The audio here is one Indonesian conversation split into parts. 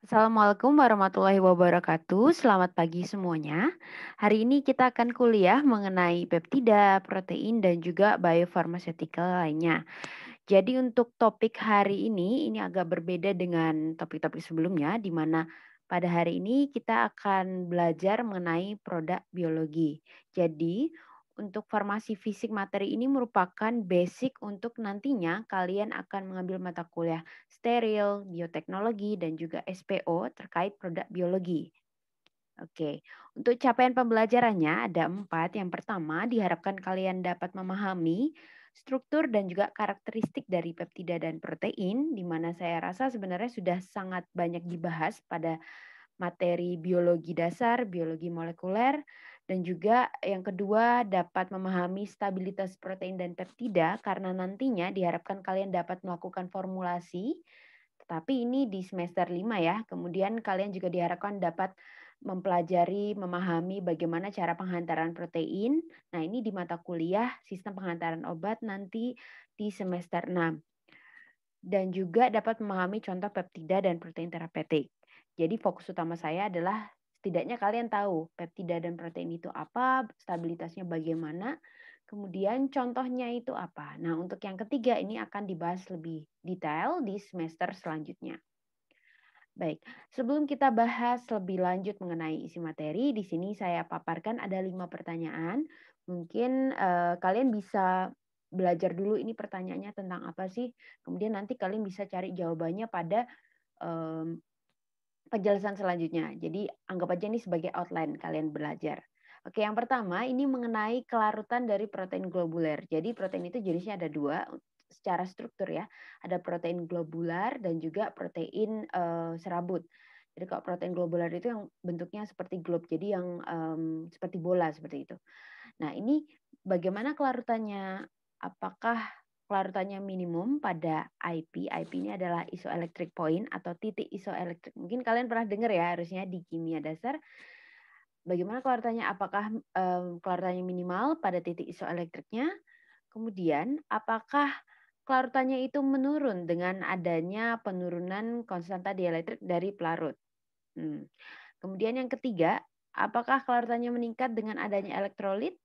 Assalamualaikum warahmatullahi wabarakatuh. Selamat pagi semuanya. Hari ini kita akan kuliah mengenai peptida, protein, dan juga biofarmaceutical lainnya. Jadi untuk topik hari ini agak berbeda dengan topik-topik sebelumnya, di mana pada hari ini kita akan belajar mengenai produk biologi. Jadi untuk farmasi fisik materi ini merupakan basic untuk nantinya kalian akan mengambil mata kuliah steril, bioteknologi, dan juga SPO terkait produk biologi. Oke, untuk capaian pembelajarannya ada 4. Yang pertama, diharapkan kalian dapat memahami struktur dan juga karakteristik dari peptida dan protein, di mana saya rasa sebenarnya sudah sangat banyak dibahas pada materi biologi dasar, biologi molekuler, dan juga yang kedua dapat memahami stabilitas protein dan peptida karena nantinya diharapkan kalian dapat melakukan formulasi, tetapi ini di semester 5 ya. Kemudian kalian juga diharapkan dapat mempelajari, memahami bagaimana cara penghantaran protein. Nah, ini di mata kuliah sistem penghantaran obat nanti di semester 6. Dan juga dapat memahami contoh peptida dan protein terapeutik. Jadi fokus utama saya adalah setidaknya kalian tahu peptida dan protein itu apa, stabilitasnya bagaimana, kemudian contohnya itu apa. Nah, untuk yang ketiga ini akan dibahas lebih detail di semester selanjutnya. Baik, sebelum kita bahas lebih lanjut mengenai isi materi, di sini saya paparkan ada 5 pertanyaan. Mungkin kalian bisa belajar dulu ini pertanyaannya tentang apa sih. Kemudian nanti kalian bisa cari jawabannya pada em, penjelasan selanjutnya. Jadi anggap aja ini sebagai outline kalian belajar. Oke, yang pertama ini mengenai kelarutan dari protein globuler. Jadi protein itu jenisnya ada dua secara struktur ya. Ada protein globular dan juga protein serabut. Jadi kalau protein globular itu yang bentuknya seperti globe, jadi yang seperti bola seperti itu. Nah, ini bagaimana kelarutannya? Apakah kelarutannya minimum pada IP? IP ini adalah isoelectric point atau titik isoelektrik. Mungkin kalian pernah dengar ya harusnya di kimia dasar. Bagaimana kelarutannya? Apakah kelarutannya minimal pada titik isoelektriknya? Kemudian, apakah kelarutannya itu menurun dengan adanya penurunan konstanta dielektrik dari pelarut? Hmm. Kemudian yang ketiga, apakah kelarutannya meningkat dengan adanya elektrolit?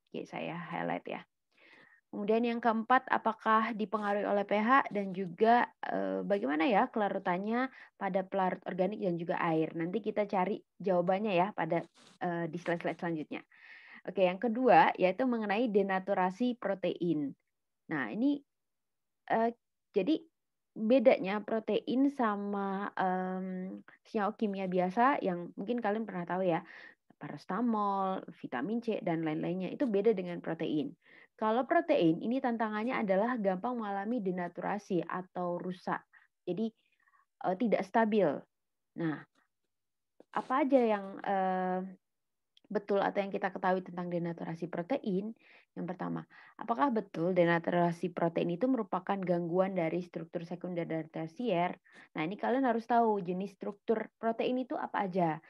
Oke, saya highlight ya. Kemudian yang keempat, apakah dipengaruhi oleh pH dan juga bagaimana ya kelarutannya pada pelarut organik dan juga air. Nanti kita cari jawabannya ya pada di slide-slide selanjutnya. Oke, yang kedua yaitu mengenai denaturasi protein. Nah, ini eh, jadi bedanya protein sama senyawa kimia biasa yang mungkin kalian pernah tahu ya, paracetamol, vitamin C, dan lain-lainnya itu beda dengan protein. Kalau protein ini tantangannya adalah gampang mengalami denaturasi atau rusak. Jadi tidak stabil. Nah, apa aja yang betul atau yang kita ketahui tentang denaturasi protein? Yang pertama, apakah betul denaturasi protein itu merupakan gangguan dari struktur sekunder dan tersier? Nah, ini kalian harus tahu jenis struktur protein itu apa aja.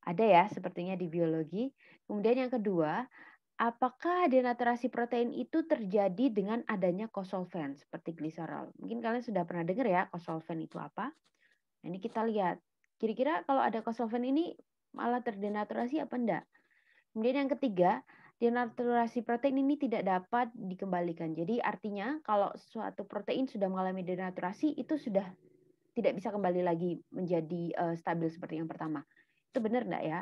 Ada ya sepertinya di biologi. Kemudian yang kedua, apakah denaturasi protein itu terjadi dengan adanya kosolven seperti gliserol? Mungkin kalian sudah pernah dengar ya kosolven itu apa? Nah, ini kita lihat. Kira-kira kalau ada kosolven ini malah terdenaturasi apa enggak? Kemudian yang ketiga, denaturasi protein ini tidak dapat dikembalikan. Jadi artinya kalau suatu protein sudah mengalami denaturasi itu sudah tidak bisa kembali lagi menjadi stabil seperti yang pertama. Itu benar enggak ya?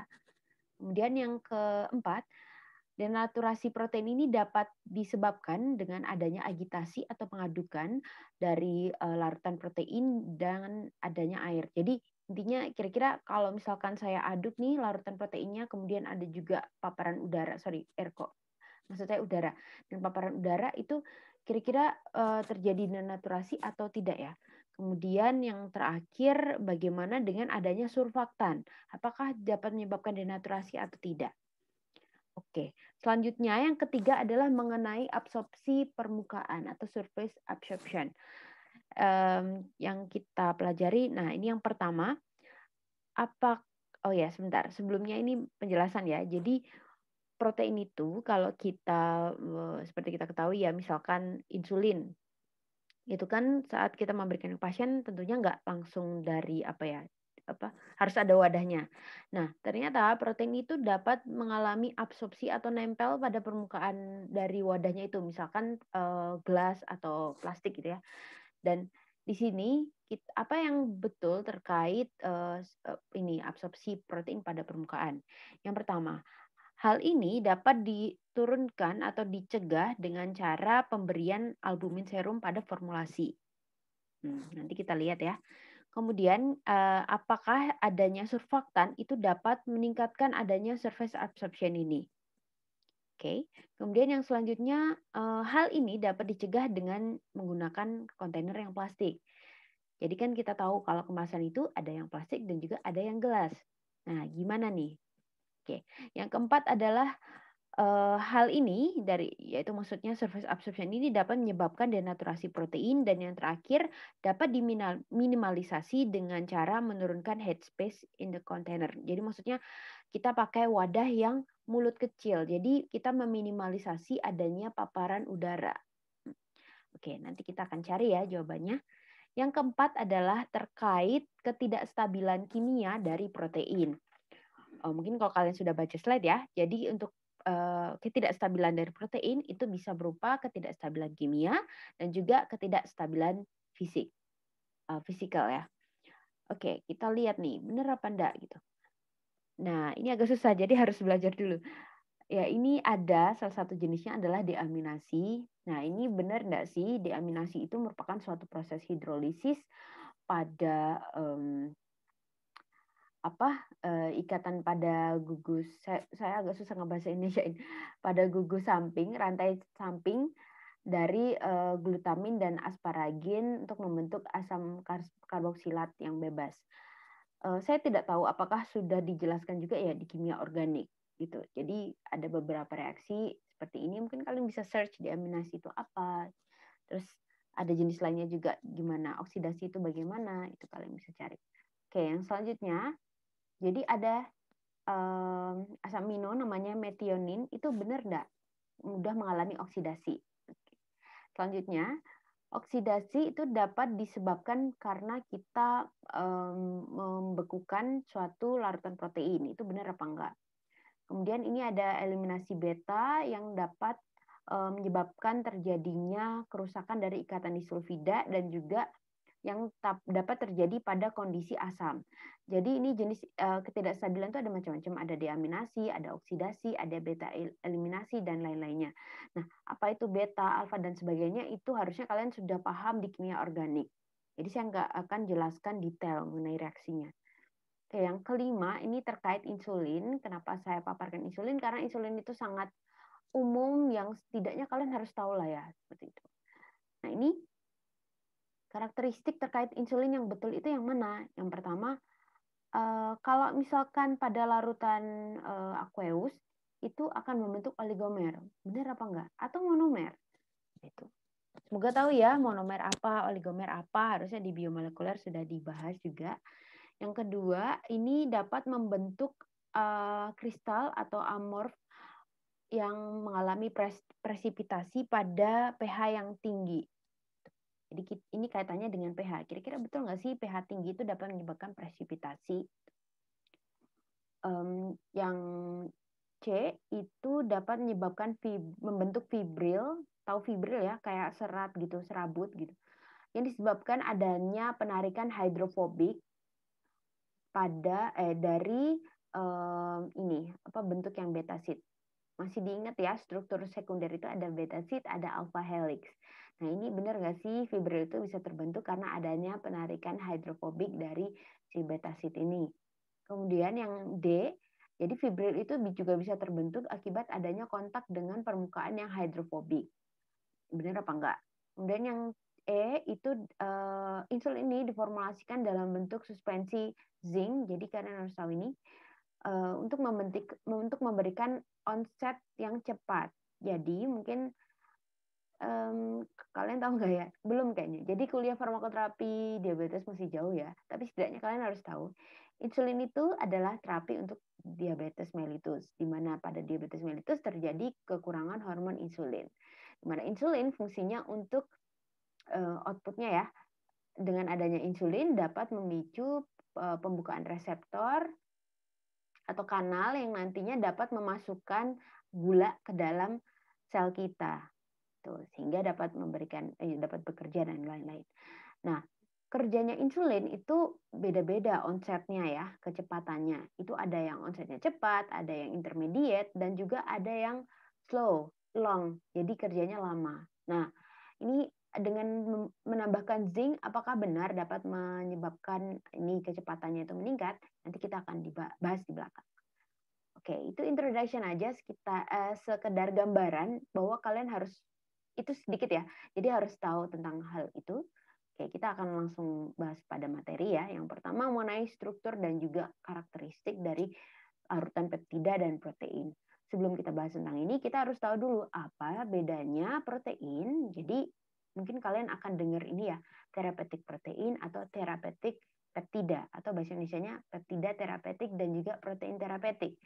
Kemudian yang keempat, denaturasi protein ini dapat disebabkan dengan adanya agitasi atau pengadukan dari larutan protein dan adanya air. Jadi intinya kira-kira kalau misalkan saya aduk nih larutan proteinnya, kemudian ada juga paparan udara, sorry, air kok, maksud saya udara, dan paparan udara itu kira-kira terjadi denaturasi atau tidak ya? Kemudian yang terakhir, bagaimana dengan adanya surfaktan? Apakah dapat menyebabkan denaturasi atau tidak? Oke, selanjutnya yang ketiga adalah mengenai absorpsi permukaan atau surface absorption. Yang kita pelajari, nah ini yang pertama, apa, oh ya sebentar, sebelumnya ini penjelasan ya. Jadi protein itu kalau kita, seperti kita ketahui ya misalkan insulin, itu kan saat kita memberikan ke pasien tentunya nggak langsung dari apa ya, harus ada wadahnya. Nah, ternyata protein itu dapat mengalami absorpsi atau nempel pada permukaan dari wadahnya itu, misalkan gelas atau plastik gitu ya. Dan di sini apa yang betul terkait ini absorpsi protein pada permukaan? Yang pertama, hal ini dapat diturunkan atau dicegah dengan cara pemberian albumin serum pada formulasi. Nanti kita lihat ya. Kemudian, apakah adanya surfaktan itu dapat meningkatkan adanya surface absorption ini. Oke. Kemudian yang selanjutnya, hal ini dapat dicegah dengan menggunakan kontainer yang plastik. Jadi kan kita tahu kalau kemasan itu ada yang plastik dan juga ada yang gelas. Nah, gimana nih? Oke. Yang keempat adalah hal ini yaitu maksudnya surface absorption ini dapat menyebabkan denaturasi protein, dan yang terakhir dapat diminimalisasi dengan cara menurunkan headspace in the container. Jadi maksudnya kita pakai wadah yang mulut kecil. Jadi kita meminimalisasi adanya paparan udara. Oke, nanti kita akan cari ya jawabannya. Yang keempat adalah terkait ketidakstabilan kimia dari protein. Mungkin kalau kalian sudah baca slide ya. Jadi untuk ketidakstabilan dari protein itu bisa berupa ketidakstabilan kimia dan juga ketidakstabilan fisikal ya. Oke, kita lihat nih, benar apa enggak gitu. Nah, ini agak susah, jadi harus belajar dulu. Ya, ini ada salah satu jenisnya adalah deaminasi. Nah, ini benar enggak sih deaminasi itu merupakan suatu proses hidrolisis pada ikatan pada gugus, saya agak susah ngebahasa Indonesiain, pada gugus samping, rantai samping dari glutamin dan asparagin untuk membentuk asam karboksilat yang bebas. Saya tidak tahu apakah sudah dijelaskan juga ya di kimia organik gitu. Jadi ada beberapa reaksi seperti ini, mungkin kalian bisa search deaminasi itu apa. Terus ada jenis lainnya juga, gimana oksidasi itu bagaimana, itu kalian bisa cari. Oke, yang selanjutnya, jadi ada asam amino namanya metionin, itu benar enggak mudah mengalami oksidasi. Selanjutnya, oksidasi itu dapat disebabkan karena kita membekukan suatu larutan protein. Itu benar apa enggak? Kemudian ini ada eliminasi beta yang dapat menyebabkan terjadinya kerusakan dari ikatan disulfida dan juga yang dapat terjadi pada kondisi asam. Jadi ini jenis ketidakstabilan itu ada macam-macam, ada deaminasi, ada oksidasi, ada beta eliminasi dan lain-lainnya. Nah, apa itu beta, alfa dan sebagainya itu harusnya kalian sudah paham di kimia organik. Jadi saya nggak akan jelaskan detail mengenai reaksinya. Oke, yang kelima ini terkait insulin. Kenapa saya paparkan insulin? Karena insulin itu sangat umum yang setidaknya kalian harus tahu lah ya, seperti itu. Nah, ini karakteristik terkait insulin yang betul itu yang mana? Yang pertama, kalau misalkan pada larutan aqueous itu akan membentuk oligomer, benar apa enggak? Atau monomer? Itu. Semoga tahu ya monomer apa, oligomer apa, harusnya di biomolekuler sudah dibahas juga. Yang kedua, ini dapat membentuk kristal atau amorf yang mengalami presipitasi pada pH yang tinggi. Jadi ini kaitannya dengan pH. Kira-kira betul nggak sih pH tinggi itu dapat menyebabkan presipitasi? Yang C itu dapat menyebabkan membentuk fibril. Tahu fibril ya, kayak serat gitu, serabut gitu. Yang disebabkan adanya penarikan hidrofobik dari bentuk yang betasit. Masih diingat ya, struktur sekunder itu ada betasit, ada alpha helix. Nah, ini benar nggak sih fibril itu bisa terbentuk karena adanya penarikan hidrofobik dari si betasit ini. Kemudian yang D, jadi fibril itu juga bisa terbentuk akibat adanya kontak dengan permukaan yang hidrofobik. Benar apa enggak? Kemudian yang E itu insulin ini diformulasikan dalam bentuk suspensi zinc. Jadi kalian harus tahu ini untuk memberikan onset yang cepat. Jadi mungkin kalian tahu nggak ya? Belum kayaknya. Jadi kuliah farmakoterapi diabetes masih jauh ya. Tapi setidaknya kalian harus tahu insulin itu adalah terapi untuk diabetes mellitus, di mana pada diabetes mellitus terjadi kekurangan hormon insulin. Di mana insulin fungsinya untuk outputnya ya, dengan adanya insulin dapat memicu pembukaan reseptor atau kanal yang nantinya dapat memasukkan gula ke dalam sel kita. Tuh, sehingga dapat dapat bekerja dan lain-lain. Nah, kerjanya insulin itu beda-beda onsetnya ya, kecepatannya. Itu ada yang onsetnya cepat, ada yang intermediate, dan juga ada yang slow, long. Jadi kerjanya lama. Nah, ini dengan menambahkan zinc, apakah benar dapat menyebabkan ini kecepatannya itu meningkat? Nanti kita akan dibahas di belakang. Oke, itu introduction aja, sekedar gambaran bahwa kalian harus, itu sedikit ya, jadi harus tahu tentang hal itu. Oke, kita akan langsung bahas pada materi ya. Yang pertama mengenai struktur dan juga karakteristik dari larutan peptida dan protein. Sebelum kita bahas tentang ini, kita harus tahu dulu apa bedanya protein. Jadi mungkin kalian akan dengar ini ya, therapeutic protein atau therapeutic peptida, atau bahasa Indonesianya peptida terapeutik dan juga protein terapeutik.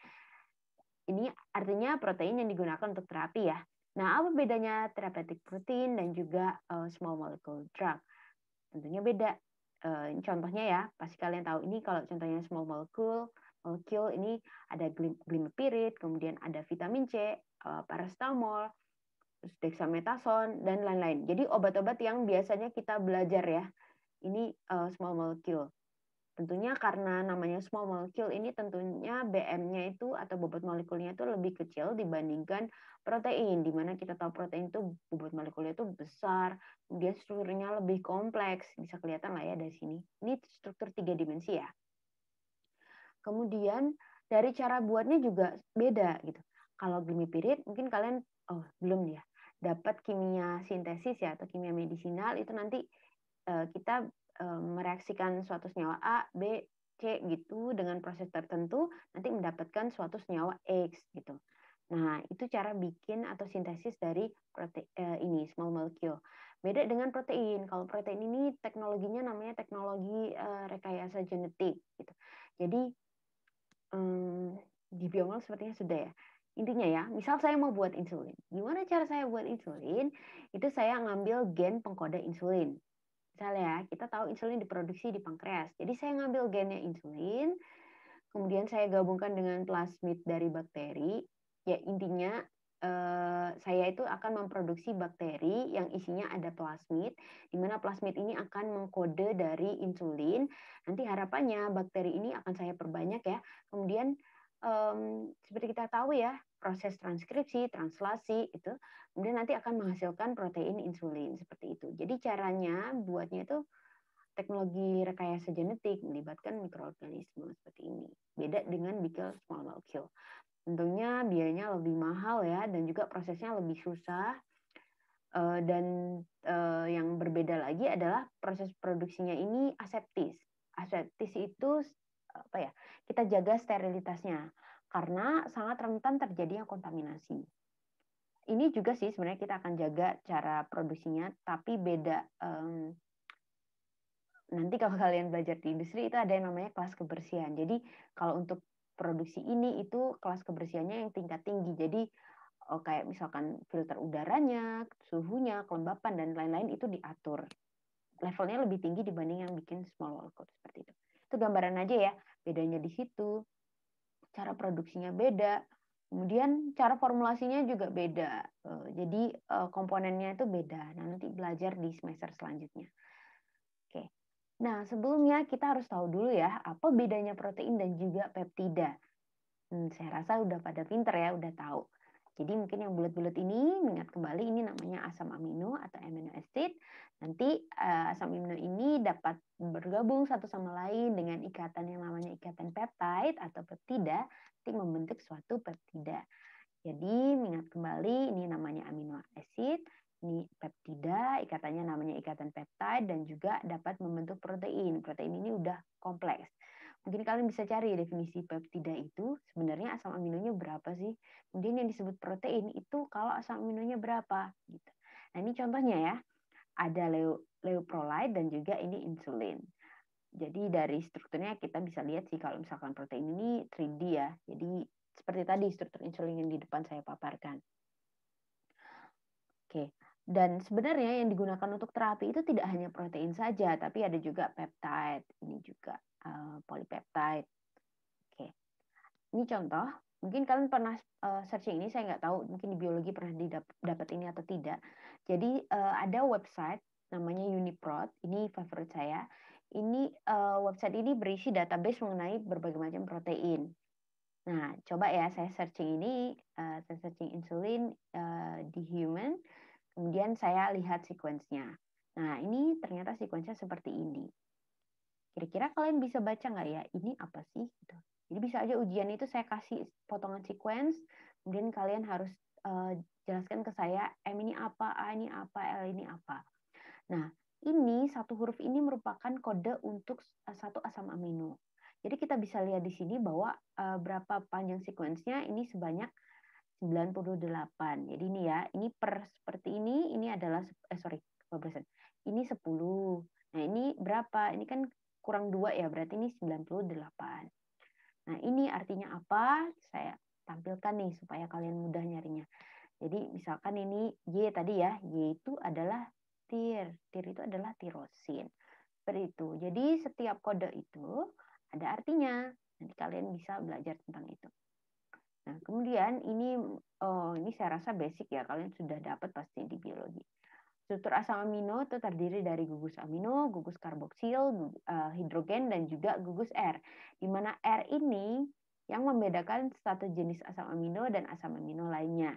Ini artinya protein yang digunakan untuk terapi ya. Nah, apa bedanya therapeutic protein dan juga small molecule drug? Tentunya beda. Contohnya ya, pasti kalian tahu ini kalau contohnya small molecule ini ada glimepiride, kemudian ada vitamin C, paracetamol, terus dexamethasone, dan lain-lain. Jadi obat-obat yang biasanya kita belajar ya, ini small molecule. Tentunya karena namanya small molecule ini tentunya BM-nya itu atau bobot molekulnya itu lebih kecil dibandingkan protein, di mana kita tahu protein itu bobot molekulnya itu besar, kemudian strukturnya lebih kompleks, bisa kelihatan lah ya dari sini. Ini struktur 3 dimensi ya. Kemudian dari cara buatnya juga beda gitu. Kalau glimepiride mungkin kalian belum ya dapat kimia sintesis ya atau kimia medisinal, itu nanti kita mereaksikan suatu senyawa A, B, C gitu dengan proses tertentu, nanti mendapatkan suatu senyawa X gitu. Nah, itu cara bikin atau sintesis dari ini small molecule. Beda dengan protein. Kalau protein ini teknologinya namanya teknologi rekayasa genetik gitu. Jadi di biomol sepertinya sudah ya. Intinya ya, misal saya mau buat insulin. Gimana cara saya buat insulin? Itu saya ngambil gen pengkode insulin. Misalnya ya, kita tahu insulin diproduksi di pankreas. Jadi saya ngambil gennya insulin, kemudian saya gabungkan dengan plasmid dari bakteri. Ya intinya saya itu akan memproduksi bakteri yang isinya ada plasmid, di mana plasmid ini akan mengkode dari insulin. Nanti harapannya bakteri ini akan saya perbanyak ya. Kemudian seperti kita tahu ya, proses transkripsi, translasi itu, kemudian nanti akan menghasilkan protein insulin seperti itu. Jadi caranya buatnya itu teknologi rekayasa genetik melibatkan mikroorganisme seperti ini. Beda dengan bikin small molecule. Tentunya biayanya lebih mahal ya, dan juga prosesnya lebih susah. Dan yang berbeda lagi adalah proses produksinya ini aseptis. Aseptis itu apa ya? Kita jaga sterilitasnya karena sangat rentan terjadinya kontaminasi. Ini juga sih sebenarnya kita akan jaga cara produksinya, tapi beda. Nanti kalau kalian belajar di industri itu ada yang namanya kelas kebersihan. Jadi kalau untuk produksi ini itu kelas kebersihannya yang tingkat tinggi. Jadi kayak misalkan filter udaranya, suhunya, kelembapan dan lain-lain itu diatur. Levelnya lebih tinggi dibanding yang bikin small molecule seperti itu. Itu gambaran aja ya, bedanya di situ. Cara produksinya beda. Kemudian cara formulasinya juga beda. Jadi komponennya itu beda. Nah, nanti belajar di semester selanjutnya. Oke. Nah, sebelumnya kita harus tahu dulu ya, apa bedanya protein dan juga peptida. Saya rasa udah pada pinter ya, udah tahu. Jadi mungkin yang bulat-bulat ini, ingat kembali ini namanya asam amino atau amino acid. Nanti asam amino ini dapat bergabung satu sama lain dengan ikatan yang namanya ikatan peptide atau peptida, nanti membentuk suatu peptida. Jadi ingat kembali ini namanya amino acid, ini peptida, ikatannya namanya ikatan peptide dan juga dapat membentuk protein. Protein ini udah kompleks. Mungkin kalian bisa cari definisi peptida itu sebenarnya asam aminonya berapa sih? Kemudian yang disebut protein itu kalau asam aminonya berapa gitu. Nah, ini contohnya ya. Ada leuprolide dan juga ini insulin. Jadi dari strukturnya kita bisa lihat sih kalau misalkan protein ini 3D ya. Jadi seperti tadi struktur insulin yang di depan saya paparkan. Oke. Dan sebenarnya yang digunakan untuk terapi itu tidak hanya protein saja, tapi ada juga peptide, ini juga polipeptide. Oke, ini contoh. Mungkin kalian pernah searching ini, saya nggak tahu, mungkin di biologi pernah dapat ini atau tidak. Jadi ada website namanya Uniprot, ini favorit saya. Ini website ini berisi database mengenai berbagai macam protein. Nah, coba ya saya searching ini, saya searching insulin di human, kemudian saya lihat sequence-nya. Nah, ini ternyata sequence-nya seperti ini. Kira-kira kalian bisa baca nggak ya, ini apa sih? Gitu. Jadi bisa aja ujian itu saya kasih potongan sequence, kemudian kalian harus jelaskan ke saya, M ini apa, A ini apa, L ini apa. Nah, ini satu huruf ini merupakan kode untuk satu asam amino. Jadi kita bisa lihat di sini bahwa berapa panjang sequence-nya, ini sebanyak 98. Jadi ini ya, ini per seperti ini adalah ini 10. Nah, ini berapa? Ini kan kurang 2 ya, berarti ini 98. Nah, ini artinya apa? Saya tampilkan nih supaya kalian mudah nyarinya. Jadi misalkan ini Y tadi ya, Y itu adalah tir. Tir itu adalah tirosin. Seperti itu. Jadi setiap kode itu ada artinya. Nanti kalian bisa belajar tentang itu. Nah, kemudian ini saya rasa basic ya, kalian sudah dapat pasti di biologi. Struktur asam amino itu terdiri dari gugus amino, gugus karboksil, hidrogen, dan juga gugus R. Di mana R ini yang membedakan satu jenis asam amino dan asam amino lainnya.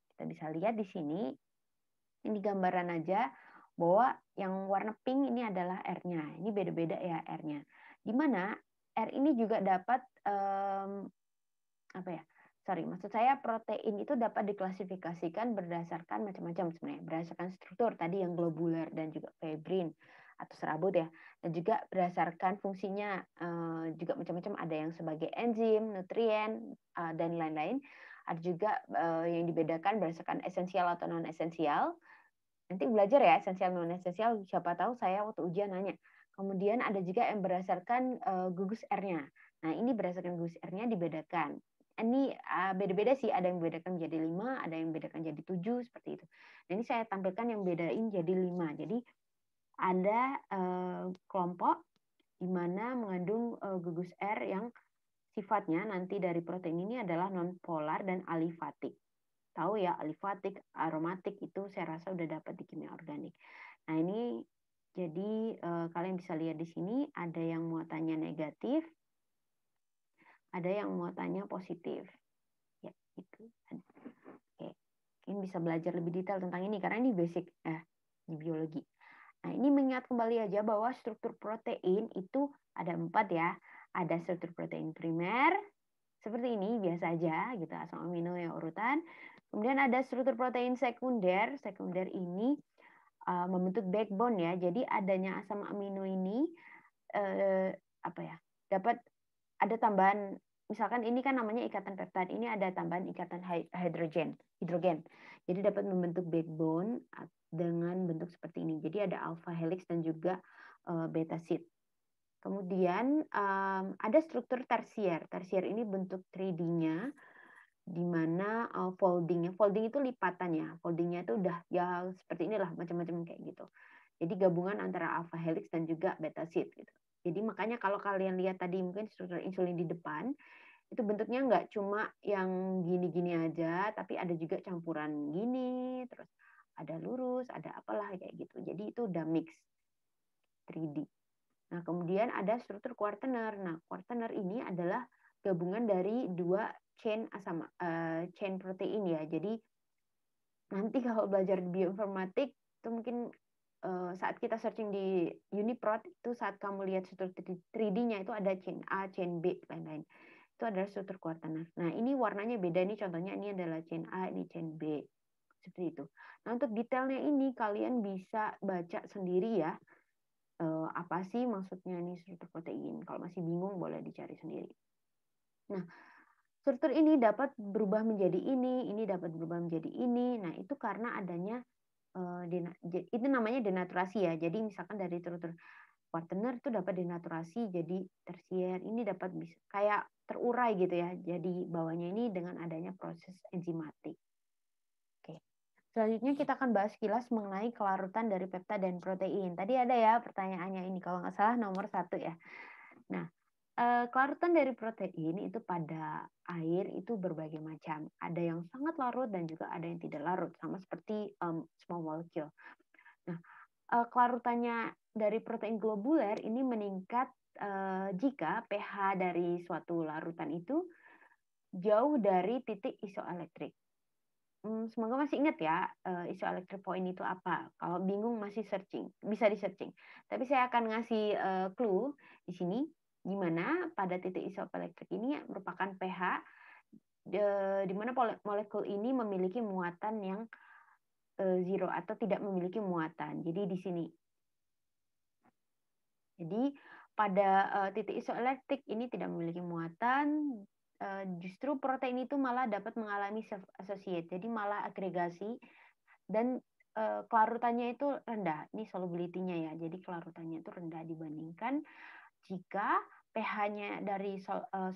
Kita bisa lihat di sini, ini gambaran aja bahwa yang warna pink ini adalah R-nya. Ini beda-beda ya R-nya. Di mana R ini juga dapat maksud saya protein itu dapat diklasifikasikan berdasarkan macam-macam sebenarnya, berdasarkan struktur tadi yang globular dan juga fibrin atau serabut ya, dan juga berdasarkan fungsinya juga macam-macam, ada yang sebagai enzim, nutrien dan lain-lain. Ada juga yang dibedakan berdasarkan esensial atau non esensial. Nanti belajar ya esensial non esensial, siapa tahu saya waktu ujian nanya. Kemudian ada juga yang berdasarkan gugus R-nya. Nah, ini berdasarkan gugus R-nya dibedakan. Ini beda-beda sih, ada yang membedakan menjadi 5, ada yang membedakan jadi 7, seperti itu. Nah, ini saya tampilkan yang bedain jadi 5. Jadi ada kelompok di mana mengandung gugus R yang sifatnya nanti dari protein ini adalah non-polar dan alifatik. Tahu ya, alifatik, aromatik itu saya rasa udah dapat di kimia organik. Nah, ini jadi kalian bisa lihat di sini ada yang muatannya negatif, ada yang muatannya positif. Ya, itu. Oke. Ini bisa belajar lebih detail tentang ini karena ini basic di biologi. Nah, ini mengingat kembali aja bahwa struktur protein itu ada 4 ya. Ada struktur protein primer, seperti ini, biasa aja gitu, asam amino yang urutan. Kemudian ada struktur protein sekunder. Sekunder ini membentuk backbone ya. Jadi adanya asam amino ini dapat ada tambahan, misalkan ini kan namanya ikatan peptide, ini ada tambahan ikatan hidrogen. Jadi dapat membentuk backbone dengan bentuk seperti ini. Jadi ada alpha helix dan juga beta sheet. Kemudian ada struktur tersier. Tersier ini bentuk 3D-nya, di mana folding itu lipatannya. Foldingnya itu udah ya seperti inilah, macam-macam kayak gitu. Jadi gabungan antara alpha helix dan juga beta sheet gitu. Jadi makanya kalau kalian lihat tadi mungkin struktur insulin di depan, itu bentuknya nggak cuma yang gini-gini aja, tapi ada juga campuran gini, terus ada lurus, ada apalah kayak gitu. Jadi itu udah mix 3D. Nah, kemudian ada struktur quaterner. Nah, quaterner ini adalah gabungan dari dua chain chain protein ya. Jadi nanti kalau belajar di bioinformatik itu mungkin saat kita searching di Uniprot itu saat kamu lihat struktur 3D-nya itu ada chain A, chain B, lain-lain. Itu adalah struktur quaterner. Nah, ini warnanya beda. Ini contohnya ini adalah chain A, ini chain B. Seperti itu. Nah, untuk detailnya ini kalian bisa baca sendiri ya. Apa sih maksudnya ini struktur protein? Kalau masih bingung boleh dicari sendiri. Nah, struktur ini dapat berubah menjadi ini dapat berubah menjadi ini. Nah, itu karena adanya itu namanya denaturasi ya. Jadi misalkan dari struktur quaterner itu dapat denaturasi jadi tersier. Ini dapat bisa kayak terurai gitu ya. Jadi bawahnya ini dengan adanya proses enzimatik. Oke. Selanjutnya kita akan bahas kilas mengenai kelarutan dari peptida dan protein. Tadi ada ya pertanyaannya ini, kalau nggak salah nomor 1 ya. Nah, kelarutan dari protein itu pada air itu berbagai macam. Ada yang sangat larut dan juga ada yang tidak larut, sama seperti small molecule. Nah, kelarutannya dari protein globuler ini meningkat jika pH dari suatu larutan itu jauh dari titik isoelektrik. Semoga masih ingat ya, isoelectric point itu apa. Kalau bingung masih searching, bisa di searching. Tapi saya akan ngasih clue di sini, di mana pada titik isoelektrik ini merupakan pH di mana molekul ini memiliki muatan yang zero atau tidak memiliki muatan. Jadi di sini. Jadi pada titik isoelektrik ini tidak memiliki muatan, justru protein itu malah dapat mengalami self associate, jadi malah agregasi dan kelarutannya itu rendah. Ini solubility-nya ya, jadi kelarutannya itu rendah dibandingkan jika pH-nya dari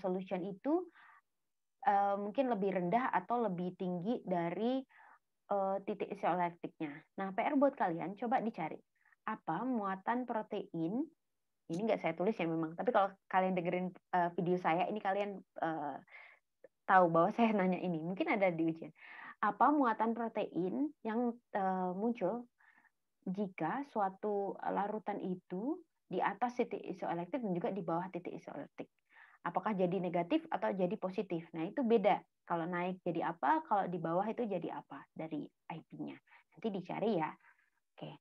solution itu mungkin lebih rendah atau lebih tinggi dari titik isoelektriknya. Nah, PR buat kalian, coba dicari apa muatan protein. Ini nggak saya tulis ya memang, tapi kalau kalian dengerin video saya ini kalian tahu bahwa saya nanya ini, mungkin ada di ujian. Apa muatan protein yang muncul jika suatu larutan itu di atas titik isoelektrik dan juga di bawah titik isoelektrik? Apakah jadi negatif atau jadi positif? Nah, itu beda. Kalau naik jadi apa, kalau di bawah itu jadi apa dari IP-nya. Nanti dicari ya. Oke.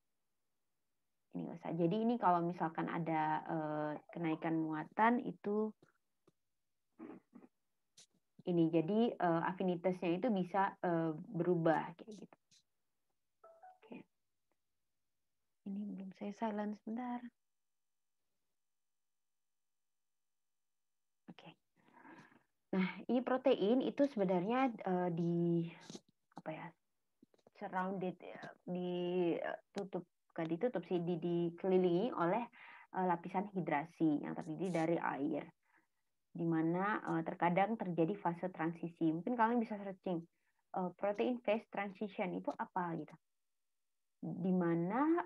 Ini usah. Jadi ini kalau misalkan ada kenaikan muatan itu ini, jadi afinitasnya itu bisa berubah kayak gitu. Oke. Ini belum saya silence, sebentar. Oke. Nah, ini protein itu sebenarnya di apa ya? Surrounded, ditutup, bukan ditutup sih, dikelilingi oleh lapisan hidrasi yang terdiri dari air, di mana terkadang terjadi fase transisi. Mungkin kalian bisa searching protein phase transition itu apa gitu, di mana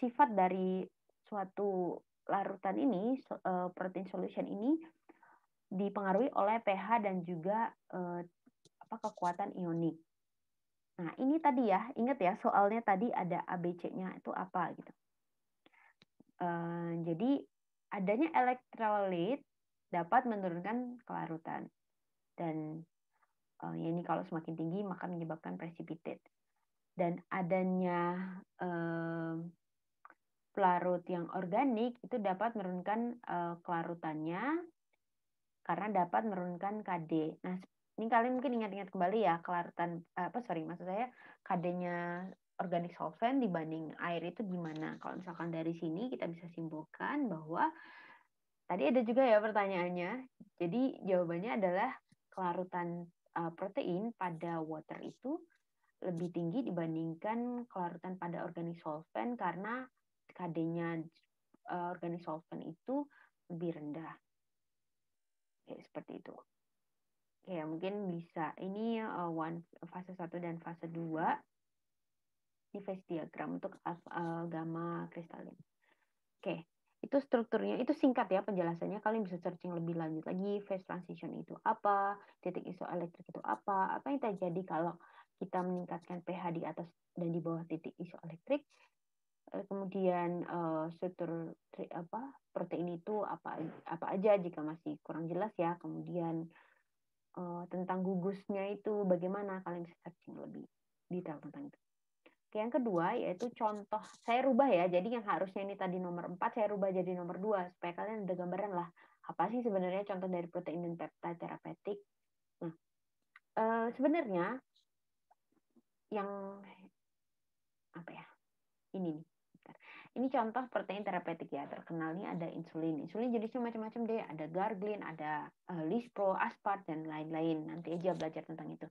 sifat dari suatu larutan ini, protein solution ini dipengaruhi oleh pH dan juga kekuatan ionik. Nah, ini tadi ya, ingat ya soalnya tadi ada ABC-nya itu apa gitu. Jadi adanya elektrolit dapat menurunkan kelarutan, dan ya ini kalau semakin tinggi maka menyebabkan precipitate. Dan adanya pelarut yang organik itu dapat menurunkan kelarutannya karena dapat menurunkan KD. Nah, ini kalian mungkin ingat-ingat kembali ya, kelarutan maksud saya KD-nya organic solvent dibanding air itu gimana. Kalau misalkan dari sini kita bisa simpulkan bahwa tadi ada juga ya pertanyaannya. Jadi jawabannya adalah kelarutan protein pada water itu lebih tinggi dibandingkan kelarutan pada organic solvent karena KD-nya organic solvent itu lebih rendah. Ya, seperti itu. Ya, mungkin bisa. Ini fase 1 dan fase 2. Ini phase diagram untuk gamma kristalin. Oke, itu strukturnya. Itu singkat ya penjelasannya. Kalian bisa searching lebih lanjut lagi. Phase transition itu apa? Titik isoelektrik itu apa? Apa yang terjadi kalau kita meningkatkan pH di atas dan di bawah titik isoelektrik? Kemudian struktur protein itu apa aja jika masih kurang jelas ya. Kemudian tentang gugusnya itu bagaimana, kalian bisa searching lebih detail tentang itu. Oke, yang kedua yaitu contoh. Saya rubah ya, jadi yang harusnya ini tadi nomor 4 saya rubah jadi nomor 2 supaya kalian ada gambaran lah apa sih sebenarnya contoh dari protein dan peptide terapeutik. Nah, sebenarnya yang apa ya, ini nih. Ini contoh protein terapeutik ya, terkenal nih ada insulin. Insulin jenisnya macam-macam deh, ada Garglin, ada Lispro, Aspart, dan lain-lain. Nanti aja belajar tentang itu.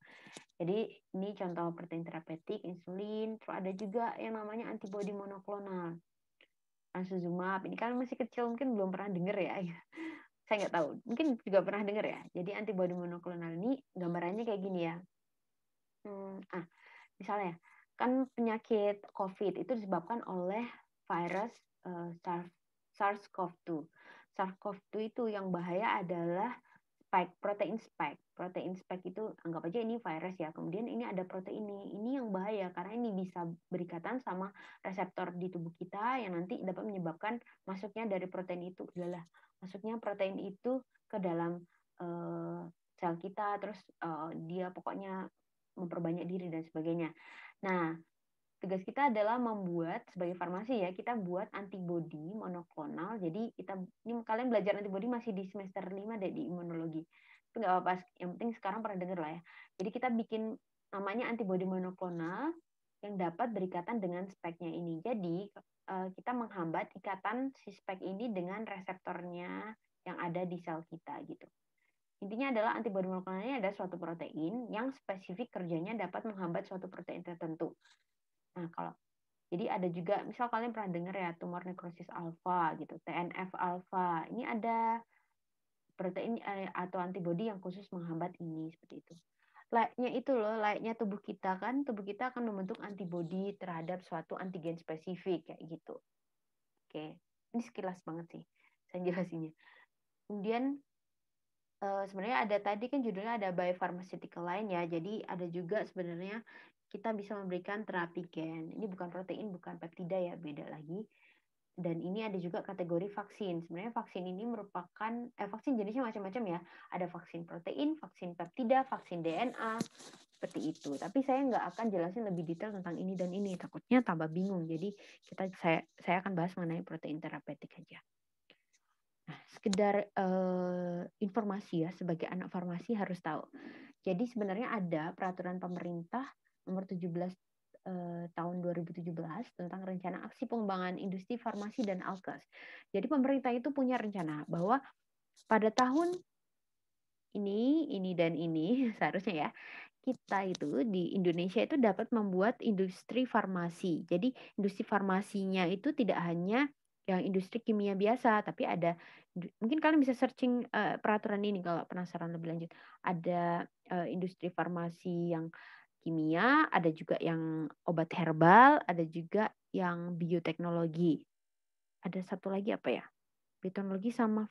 Jadi ini contoh protein terapeutik, insulin. Terus ada juga yang namanya antibodi monoklonal, Ansuzumab. Ini kan masih kecil, mungkin belum pernah dengar ya. Saya nggak tahu, mungkin juga pernah dengar ya. Jadi antibodi monoklonal ini gambarannya kayak gini ya. Misalnya kan penyakit COVID itu disebabkan oleh virus SARS-CoV-2. SARS-CoV-2 itu yang bahaya adalah spike, protein spike. Protein spike itu anggap aja ini virus ya. Kemudian ini ada protein ini yang bahaya karena ini bisa berikatan sama reseptor di tubuh kita yang nanti dapat menyebabkan masuknya dari protein itu adalah masuknya protein itu ke dalam sel kita, terus dia pokoknya memperbanyak diri dan sebagainya. Nah, tugas kita adalah membuat sebagai farmasi ya, kita buat antibodi monoklonal. Jadi ini kalian belajar antibodi masih di semester 5 deh di imunologi. Itu nggak apa-apa, yang penting sekarang pernah dengar lah ya. Jadi kita bikin namanya antibodi monoklonal yang dapat berikatan dengan speknya ini. Jadi kita menghambat ikatan si spek ini dengan reseptornya yang ada di sel kita gitu. Intinya adalah antibodi monoklonal ini ada suatu protein yang spesifik kerjanya dapat menghambat suatu protein tertentu. Nah, jadi ada juga, misal kalian pernah dengar ya, tumor nekrosis alfa gitu, TNF alfa. Ini ada protein atau antibodi yang khusus menghambat ini, seperti itu. Layaknya tubuh kita kan, tubuh kita akan membentuk antibodi terhadap suatu antigen spesifik kayak gitu. Oke, ini sekilas banget sih saya jelasinnya. Kemudian sebenarnya ada tadi kan judulnya ada biopharmaceutical line ya. Jadi ada juga sebenarnya kita bisa memberikan terapi gen. Ini bukan protein, bukan peptida ya, beda lagi. Dan ini ada juga kategori vaksin. Sebenarnya vaksin ini merupakan vaksin jenisnya macam-macam ya. Ada vaksin protein, vaksin peptida, vaksin DNA, seperti itu. Tapi saya nggak akan jelasin lebih detail tentang ini dan ini. Takutnya tambah bingung. Jadi saya akan bahas mengenai protein terapeutik aja. Nah, sekedar informasi ya, sebagai anak farmasi harus tahu. Jadi sebenarnya ada peraturan pemerintah nomor 17 tahun 2017 tentang rencana aksi pengembangan industri farmasi dan alkes. Jadi pemerintah itu punya rencana bahwa pada tahun ini dan ini seharusnya ya, kita itu di Indonesia itu dapat membuat industri farmasi. Jadi industri farmasinya itu tidak hanya yang industri kimia biasa, tapi ada mungkin kalian bisa searching peraturan ini kalau penasaran lebih lanjut. Ada industri farmasi yang kimia, ada juga yang obat herbal, ada juga yang bioteknologi. Ada satu lagi apa ya? Bioteknologi sama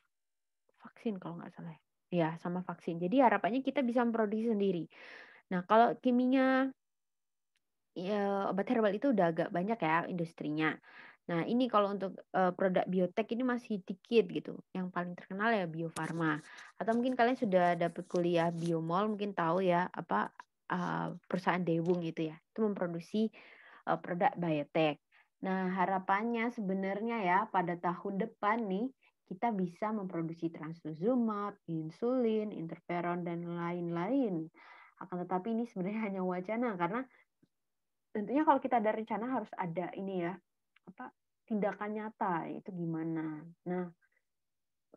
vaksin kalau nggak salah. Ya, sama vaksin. Jadi harapannya kita bisa memproduksi sendiri. Nah, kalau kimia ya, obat herbal itu udah agak banyak ya industrinya. Nah, ini kalau untuk produk biotek ini masih dikit gitu. Yang paling terkenal ya Bio Farma. Atau mungkin kalian sudah dapat kuliah Biomol, mungkin tahu ya apa perusahaan Dewung itu ya. Itu memproduksi produk biotek. Nah, harapannya sebenarnya ya pada tahun depan nih kita bisa memproduksi trastuzumab, insulin, interferon dan lain-lain. Akan tetapi ini sebenarnya hanya wacana karena tentunya kalau kita ada rencana harus ada ini ya, tindakan nyata itu gimana. Nah,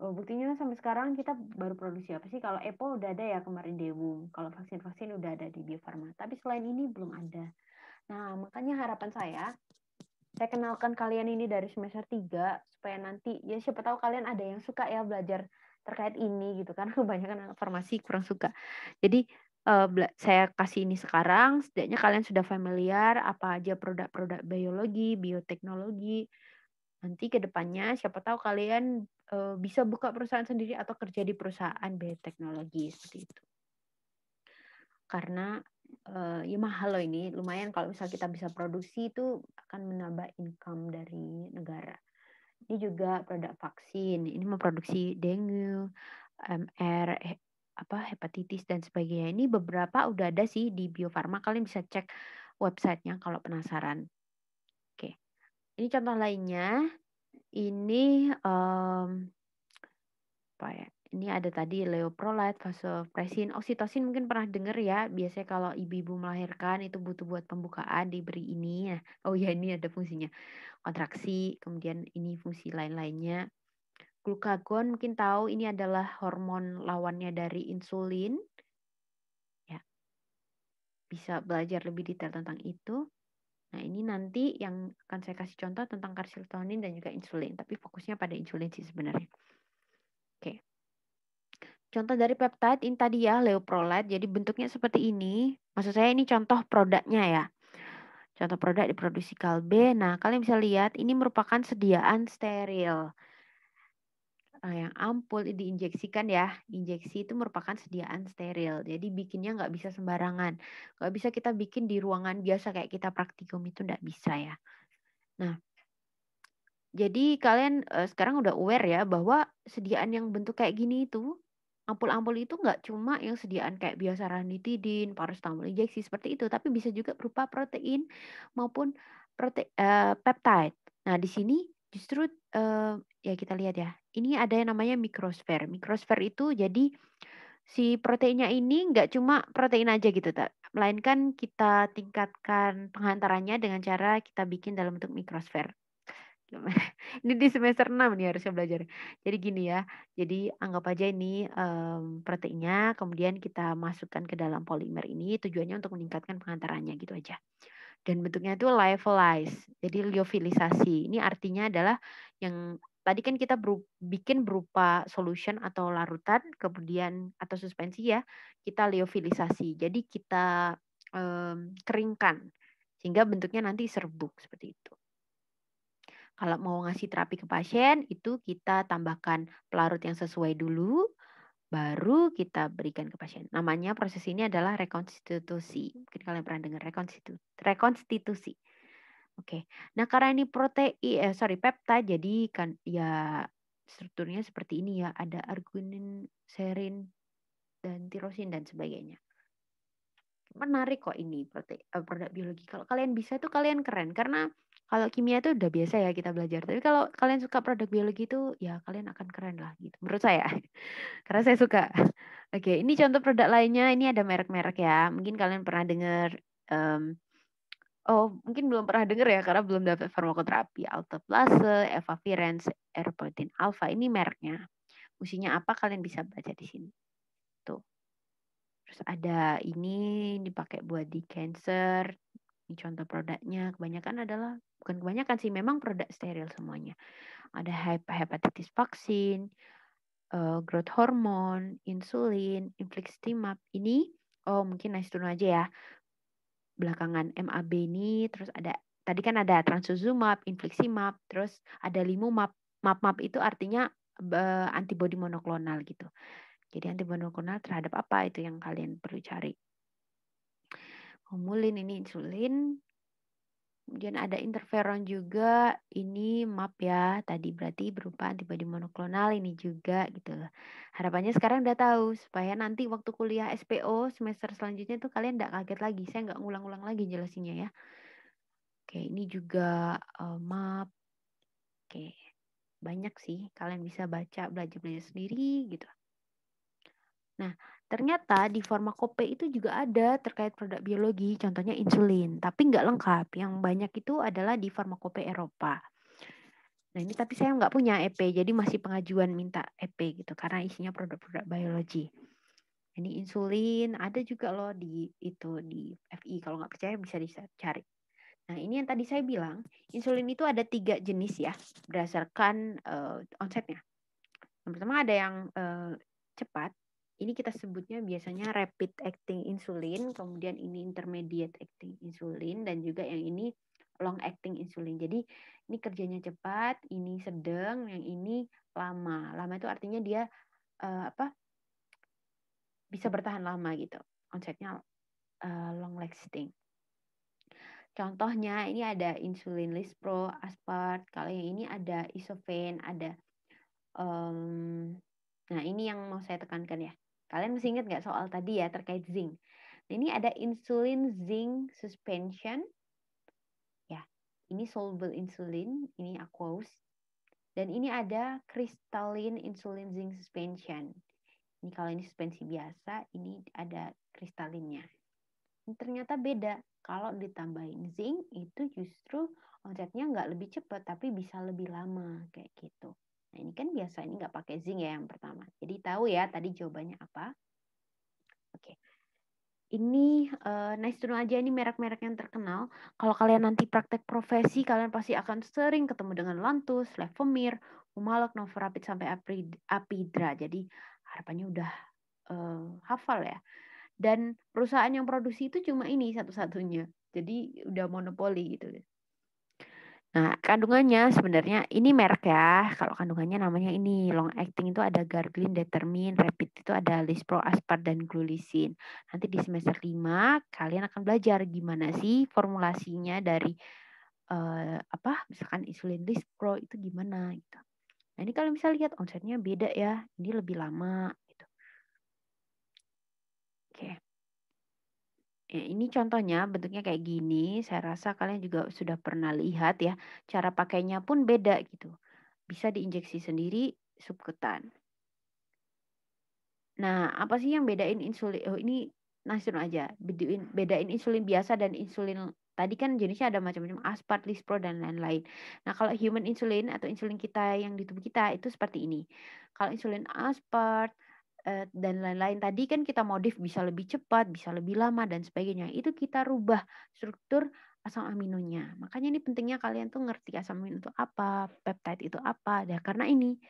buktinya sampai sekarang kita baru produksi apa sih? Kalau EPO udah ada ya kemarin Dewung, kalau vaksin-vaksin udah ada di Bio Farma. Tapi selain ini belum ada. Nah, makanya harapan saya kenalkan kalian ini dari semester 3 supaya nanti ya siapa tahu kalian ada yang suka ya belajar terkait ini gitu kan. Kebanyakan anak farmasi kurang suka. Jadi saya kasih ini sekarang, setidaknya kalian sudah familiar apa aja produk-produk biologi, bioteknologi. Nanti ke depannya siapa tahu kalian bisa buka perusahaan sendiri atau kerja di perusahaan bioteknologi seperti itu. Karena ya mahal loh ini, lumayan kalau misal kita bisa produksi itu akan menambah income dari negara. Ini juga produk vaksin, ini memproduksi dengue, MR, hepatitis dan sebagainya. Ini beberapa udah ada sih di Bio Farma, kalian bisa cek websitenya kalau penasaran. Oke, ini contoh lainnya. Ini apa ya? Ini ada tadi Leoprolite, vasopressin, oksitosin mungkin pernah dengar ya. Biasanya kalau ibu-ibu melahirkan itu butuh buat pembukaan diberi ini. Oh ya, ini ada fungsinya. Kontraksi, kemudian ini fungsi lain-lainnya. Glukagon mungkin tahu ini adalah hormon lawannya dari insulin. Ya, bisa belajar lebih detail tentang itu. Nah, ini nanti yang akan saya kasih contoh tentang kalsitonin dan juga insulin. Tapi fokusnya pada insulin sih sebenarnya. Oke. Contoh dari peptide ini tadi ya, Leoprolite. Jadi bentuknya seperti ini. Maksud saya ini contoh produknya ya. Contoh produk diproduksi Kalbe. Nah, kalian bisa lihat ini merupakan sediaan steril. Yang ampul diinjeksikan ya, injeksi itu merupakan sediaan steril. Jadi bikinnya nggak bisa sembarangan. Nggak bisa kita bikin di ruangan biasa kayak kita praktikum itu nggak bisa ya. Nah, jadi kalian sekarang udah aware ya bahwa sediaan yang bentuk kayak gini itu, ampul-ampul itu nggak cuma yang sediaan kayak biasa ranitidin, paracetamol injeksi seperti itu, tapi bisa juga berupa protein maupun peptide. Nah, di sini justru ya kita lihat ya, ini ada yang namanya mikrosfer. Mikrosfer itu jadi si proteinnya ini nggak cuma protein aja gitu, melainkan kita tingkatkan penghantarannya dengan cara kita bikin dalam bentuk mikrosfer. Ini di semester 6 nih harusnya belajar. Jadi gini ya, jadi anggap aja ini proteinnya, kemudian kita masukkan ke dalam polimer ini tujuannya untuk meningkatkan pengantarannya gitu aja. Dan bentuknya itu lyophilized, jadi lyofilisasi. Ini artinya adalah yang tadi kan kita bikin berupa solution atau larutan, kemudian atau suspensi ya, kita lyofilisasi. Jadi kita keringkan sehingga bentuknya nanti serbuk seperti itu. Kalau mau ngasih terapi ke pasien, itu kita tambahkan pelarut yang sesuai dulu, baru kita berikan ke pasien. Namanya proses ini adalah rekonstitusi. Mungkin kalian pernah dengar rekonstitusi. Oke. Nah, karena ini peptide, jadi kan ya strukturnya seperti ini ya, ada arginin, serin, dan tirosin dan sebagainya. Menarik kok ini produk biologi. Kalau kalian bisa tuh kalian keren karena kalau kimia itu udah biasa ya kita belajar. Tapi kalau kalian suka produk biologi itu ya kalian akan keren lah gitu. Menurut saya. Karena saya suka. Oke, ini contoh produk lainnya. Ini ada merek-merek ya. Mungkin kalian pernah dengar mungkin belum pernah dengar ya karena belum dapat farmakoterapi. Alteplase, Efavirenz, Erpoetin Alpha ini mereknya. Fungsinya apa kalian bisa baca di sini. Tuh. Terus ada ini dipakai buat di cancer. Ini contoh produknya. Bukan kebanyakan sih, memang produk steril semuanya. Ada hepatitis vaksin, growth hormone, insulin, infliximab. Ini, mungkin nice to know aja ya. Belakangan MAB ini, terus tadi kan ada trastuzumab, infliximab, terus ada limumab. Map itu artinya antibodi monoklonal gitu. Jadi antibodi monoklonal terhadap apa itu yang kalian perlu cari. Homulin ini insulin. Kemudian ada interferon juga. Ini MAP ya. Tadi berarti berupa antibodi monoklonal ini juga gitu. Harapannya sekarang udah tahu supaya nanti waktu kuliah SPO semester selanjutnya tuh kalian nggak kaget lagi. Saya nggak ngulang-ulang lagi jelasinnya ya. Oke, ini juga MAP. Oke, banyak sih. Kalian bisa belajar sendiri gitu. Nah, ternyata di farmakope itu juga ada terkait produk biologi, contohnya insulin. Tapi nggak lengkap. Yang banyak itu adalah di farmakope Eropa. Nah, ini tapi saya nggak punya EP, jadi masih pengajuan minta EP gitu, karena isinya produk-produk biologi. Ini insulin, ada juga loh di FI. Kalau nggak percaya bisa dicari. Nah, ini yang tadi saya bilang, insulin itu ada 3 jenis ya, berdasarkan onsetnya. Yang pertama ada yang cepat, ini kita sebutnya biasanya rapid acting insulin, kemudian ini intermediate acting insulin, dan juga yang ini long acting insulin. Jadi ini kerjanya cepat, ini sedang, yang ini lama. Lama itu artinya dia bisa bertahan lama gitu. Konsepnya long lasting. Contohnya ini ada insulin lispro, aspart. Kalau yang ini ada isofen, ada nah ini yang mau saya tekankan ya. Kalian masih ingat nggak soal tadi ya terkait zinc? Nah, ini ada insulin zinc suspension. Ya, ini soluble insulin, ini aqueous. Dan ini ada crystalline insulin zinc suspension. Ini kalau ini suspensi biasa, ini ada kristalinnya. Ini ternyata beda. Kalau ditambahin zinc itu justru onsetnya nggak lebih cepat, tapi bisa lebih lama kayak gitu. Nah ini kan biasa ini nggak pakai zinc ya yang pertama. Jadi tahu ya tadi jawabannya apa. Oke. Ini nice to know aja, ini merek-merek yang terkenal. Kalau kalian nanti praktek profesi, kalian pasti akan sering ketemu dengan Lantus, Levemir, Humalog, Novorapid, sampai Apidra. Jadi harapannya udah hafal ya. Dan perusahaan yang produksi itu cuma ini satu-satunya. Jadi udah monopoli gitu. Nah, kandungannya sebenarnya ini merek ya. Kalau kandungannya namanya ini long acting itu ada Garglin, Determin, Rapid itu ada Lispro, Aspart dan Glulisin. Nanti di semester 5 kalian akan belajar gimana sih formulasinya dari misalkan insulin Lispro itu gimana gitu. Nah, ini kalian bisa lihat onsetnya beda ya. Ini lebih lama gitu. Oke. Ya, ini contohnya bentuknya kayak gini. Saya rasa kalian juga sudah pernah lihat ya. Cara pakainya pun beda gitu. Bisa diinjeksi sendiri subkutan. Nah, apa sih yang bedain insulin? Oh, ini langsung aja. Bedain insulin biasa dan insulin tadi kan jenisnya ada macam-macam aspart, lispro dan lain-lain. Nah, kalau human insulin atau insulin kita yang di tubuh kita itu seperti ini. Kalau insulin aspart dan lain-lain tadi kan kita modif bisa lebih cepat, bisa lebih lama dan sebagainya. Itu kita rubah struktur asam aminonya. Makanya ini pentingnya kalian tuh ngerti asam amino itu apa, peptide itu apa. Ya karena ini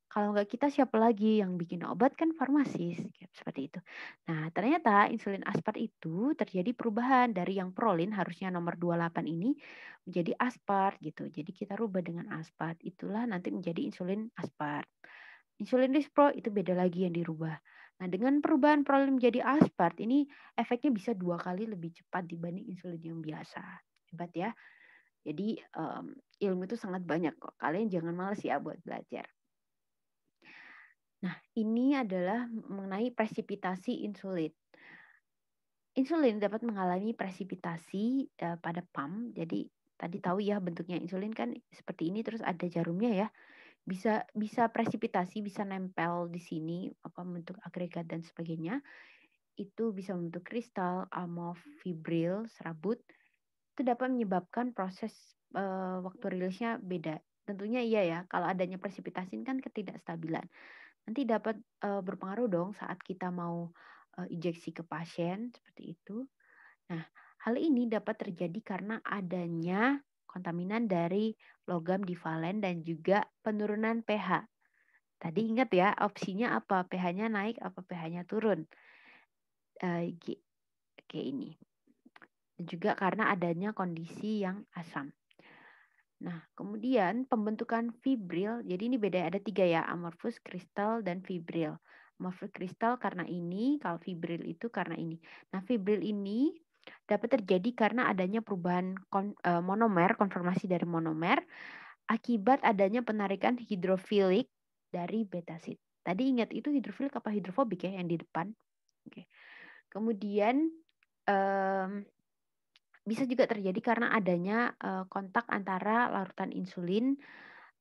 kalau nggak kita siapa lagi yang bikin obat kan farmasis, seperti itu. Nah, ternyata insulin aspart itu terjadi perubahan dari yang prolin harusnya nomor 28 ini menjadi aspart gitu. Jadi kita rubah dengan aspart. Itulah nanti menjadi insulin aspart. Insulin lispro itu beda lagi yang dirubah. Nah, dengan perubahan prolin menjadi aspart ini efeknya bisa 2 kali lebih cepat dibanding insulin yang biasa. Hebat ya. Jadi ilmu itu sangat banyak kok. Kalian jangan males ya buat belajar. Nah, ini adalah mengenai presipitasi insulin. Insulin dapat mengalami presipitasi pada pump. Jadi tadi tahu ya bentuknya insulin kan seperti ini terus ada jarumnya ya. Bisa bisa presipitasi, bisa nempel di sini apa bentuk agregat dan sebagainya. Itu bisa membentuk kristal, amofibril, serabut. Itu dapat menyebabkan proses waktu rilisnya beda. Tentunya iya ya, kalau adanya presipitasi kan ketidakstabilan. Nanti dapat berpengaruh dong saat kita mau injeksi ke pasien seperti itu. Nah, hal ini dapat terjadi karena adanya kontaminan dari logam divalen dan juga penurunan pH. Tadi ingat ya, opsinya apa? pH-nya naik apa pH-nya turun? Kayak ini. Dan juga karena adanya kondisi yang asam. Nah, kemudian pembentukan fibril, jadi ini beda ada 3 ya, amorphous, kristal, dan fibril. Amorphous kristal karena ini, kalau fibril itu karena ini. Nah, fibril ini dapat terjadi karena adanya perubahan monomer, konformasi dari monomer, akibat adanya penarikan hidrofilik dari betasid. Tadi ingat itu hidrofilik apa hidrofobik ya yang di depan. Oke. Kemudian bisa juga terjadi karena adanya kontak antara larutan insulin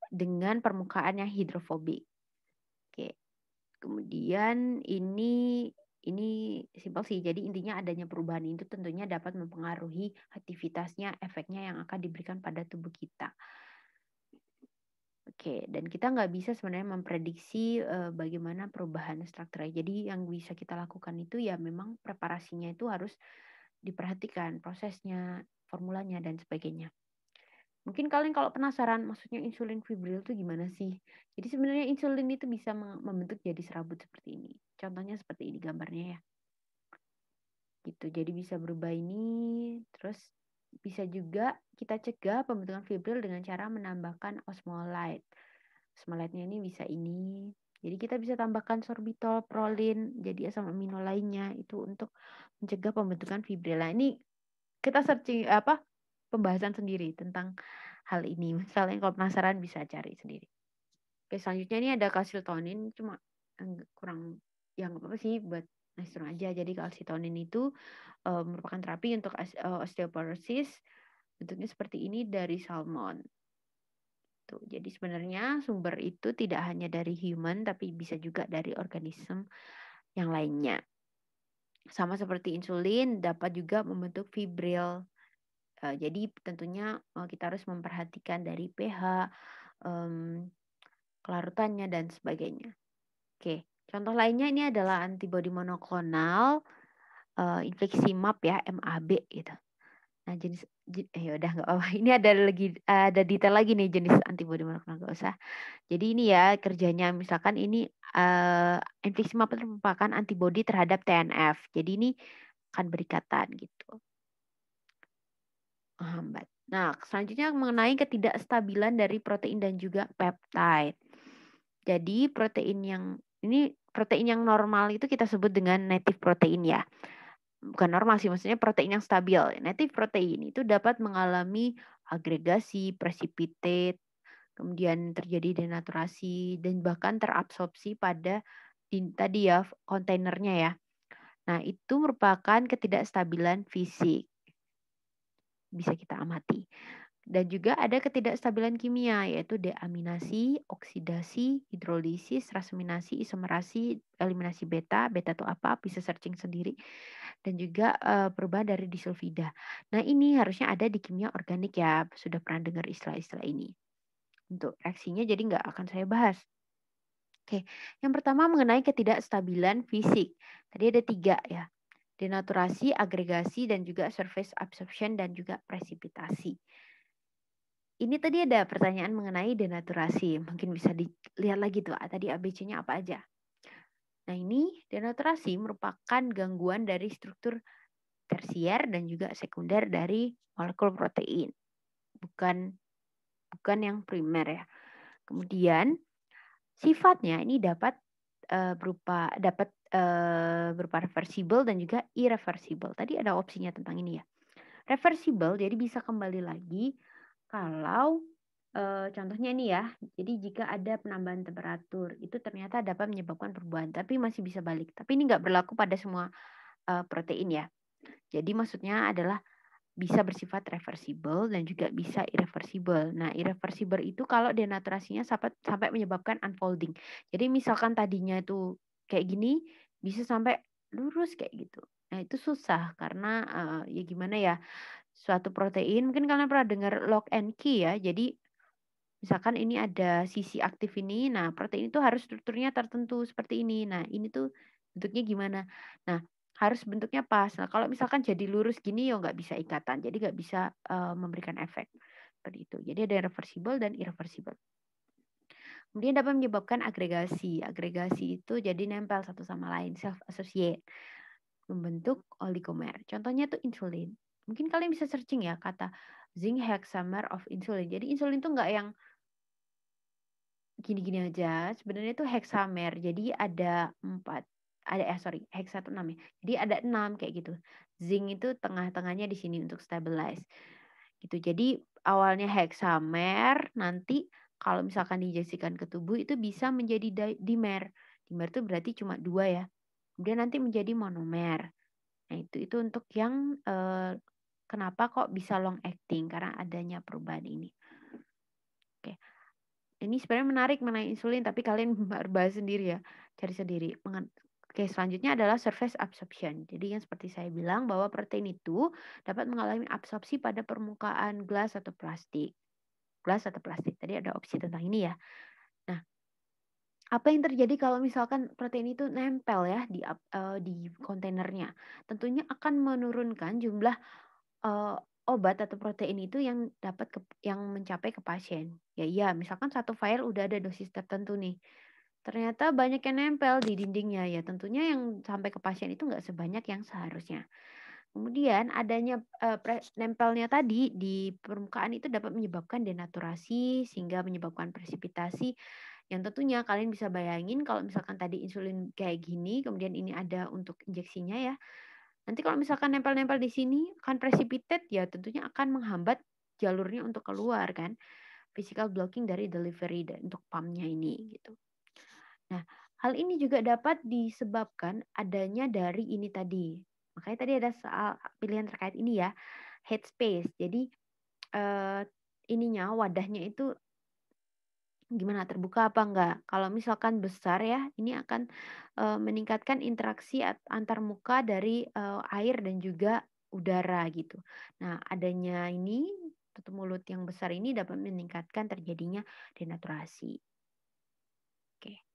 dengan permukaan yang hidrofobik. Oke. Kemudian ini simpel sih. Jadi intinya adanya perubahan itu tentunya dapat mempengaruhi aktivitasnya, efeknya yang akan diberikan pada tubuh kita. Oke, dan kita nggak bisa sebenarnya memprediksi bagaimana perubahan strukturnya. Jadi yang bisa kita lakukan itu ya memang preparasinya itu harus diperhatikan prosesnya, formulanya dan sebagainya. Mungkin kalian kalau penasaran maksudnya insulin fibril itu gimana sih? Jadi sebenarnya insulin itu bisa membentuk jadi serabut seperti ini. Contohnya seperti ini gambarnya ya. Gitu. Jadi bisa berubah ini, terus bisa juga kita cegah pembentukan fibril dengan cara menambahkan osmolite. Osmolite-nya ini bisa ini. Jadi kita bisa tambahkan sorbitol, prolin, jadi asam amino lainnya itu untuk mencegah pembentukan fibril. Nah, ini kita searching pembahasan sendiri tentang hal ini. Misalnya kalau penasaran bisa cari sendiri. Oke, selanjutnya ini ada kalsitonin, cuma kurang yang apa sih buat nastron aja. Jadi kalsitonin itu merupakan terapi untuk osteoporosis. Bentuknya seperti ini dari salmon. Tuh, jadi sebenarnya sumber itu tidak hanya dari human, tapi bisa juga dari organisme yang lainnya. Sama seperti insulin, dapat juga membentuk fibril. Jadi tentunya kita harus memperhatikan dari pH, kelarutannya dan sebagainya. Oke, contoh lainnya ini adalah antibodi monoklonal infliximab ya, MAB gitu. Nah, ya udah nggak apa-apa. Ini ada detail lagi nih jenis antibodi monoklonal nggak usah. Jadi ini ya kerjanya misalkan ini infliximab itu merupakan antibodi terhadap TNF. Jadi ini akan berikatan gitu. menghambat. Nah, selanjutnya mengenai ketidakstabilan dari protein dan juga peptide. Jadi protein yang normal itu kita sebut dengan native protein ya. Bukan normal sih, maksudnya protein yang stabil. Native protein itu dapat mengalami agregasi, precipitate, kemudian terjadi denaturasi dan bahkan terabsorpsi pada tadi ya kontainernya ya. Nah, itu merupakan ketidakstabilan fisik, bisa kita amati. Dan juga ada ketidakstabilan kimia, yaitu deaminasi, oksidasi, hidrolisis, raseminasi, isomerasi, eliminasi beta. Beta itu apa? Bisa searching sendiri. Dan juga perubahan dari disulfida. Nah, ini harusnya ada di kimia organik ya. Sudah pernah dengar istilah-istilah ini. Untuk reaksinya jadi nggak akan saya bahas. Oke, yang pertama mengenai ketidakstabilan fisik. Tadi ada 3 ya. Denaturasi, agregasi, dan juga surface absorption dan juga presipitasi. Ini tadi ada pertanyaan mengenai denaturasi. Mungkin bisa dilihat lagi tuh tadi ABC-nya apa aja. Nah, ini denaturasi merupakan gangguan dari struktur tersier dan juga sekunder dari molekul protein. Bukan yang primer ya. Kemudian sifatnya ini dapat berupa reversible dan juga irreversible. Tadi ada opsinya tentang ini ya. Reversible jadi bisa kembali lagi kalau contohnya ini ya. Jadi jika ada penambahan temperatur itu ternyata dapat menyebabkan perubahan, tapi masih bisa balik. Tapi ini nggak berlaku pada semua protein ya. Jadi maksudnya adalah bisa bersifat reversible dan juga bisa irreversible. Nah, irreversible itu kalau denaturasinya sampai menyebabkan unfolding. Jadi misalkan tadinya itu kayak gini, bisa sampai lurus kayak gitu. Nah, itu susah karena ya gimana ya, suatu protein mungkin kalian pernah dengar lock and key ya. Jadi misalkan ini ada sisi aktif ini, nah protein itu harus strukturnya tertentu seperti ini. Nah, ini tuh bentuknya gimana? Nah, harus bentuknya pas. Nah, kalau misalkan jadi lurus gini ya nggak bisa ikatan, jadi nggak bisa memberikan efek seperti itu. Jadi ada reversible dan irreversible. Kemudian dapat menyebabkan agregasi. Agregasi itu jadi nempel satu sama lain, self associate, membentuk oligomer. Contohnya tuh insulin. Mungkin kalian bisa searching ya kata zinc hexamer of insulin. Jadi insulin itu nggak yang gini-gini aja, sebenarnya itu heksamer. Jadi ada 4, hexa itu 6 ya. Jadi ada 6 kayak gitu. Zinc itu tengah-tengahnya di sini untuk stabilize. Gitu. Jadi awalnya heksamer, nanti kalau misalkan diinjeksikan ke tubuh itu bisa menjadi dimer. Dimer itu berarti cuma 2 ya. Kemudian nanti menjadi monomer. Nah, itu untuk yang kenapa kok bisa long acting karena adanya perubahan ini. Oke. Ini sebenarnya menarik mengenai insulin, tapi kalian bahas sendiri ya, cari sendiri. Oke, selanjutnya adalah surface absorption. Jadi yang seperti saya bilang bahwa protein itu dapat mengalami absorpsi pada permukaan gelas atau plastik. Gelas atau plastik. Tadi ada opsi tentang ini ya. Nah, apa yang terjadi kalau misalkan protein itu nempel ya di kontainernya? Tentunya akan menurunkan jumlah Eee, obat atau protein itu yang yang mencapai ke pasien. Ya iya, misalkan satu file udah ada dosis tertentu nih, ternyata banyak yang nempel di dindingnya, ya tentunya yang sampai ke pasien itu nggak sebanyak yang seharusnya. Kemudian adanya, nempelnya tadi di permukaan itu dapat menyebabkan denaturasi, sehingga menyebabkan presipitasi, yang tentunya kalian bisa bayangin kalau misalkan tadi insulin kayak gini, kemudian ini ada untuk injeksinya ya, nanti kalau misalkan nempel-nempel di sini akan precipitate ya tentunya akan menghambat jalurnya untuk keluar kan. Physical blocking dari delivery dan untuk pumpnya ini gitu. Nah, hal ini juga dapat disebabkan adanya dari ini tadi. Makanya tadi ada soal pilihan terkait ini ya, headspace. Jadi eh, ininya wadahnya itu gimana terbuka apa enggak. Kalau misalkan besar ya, ini akan meningkatkan interaksi antar muka dari air dan juga udara gitu. Nah, adanya ini tutup mulut yang besar ini dapat meningkatkan terjadinya denaturasi. Oke.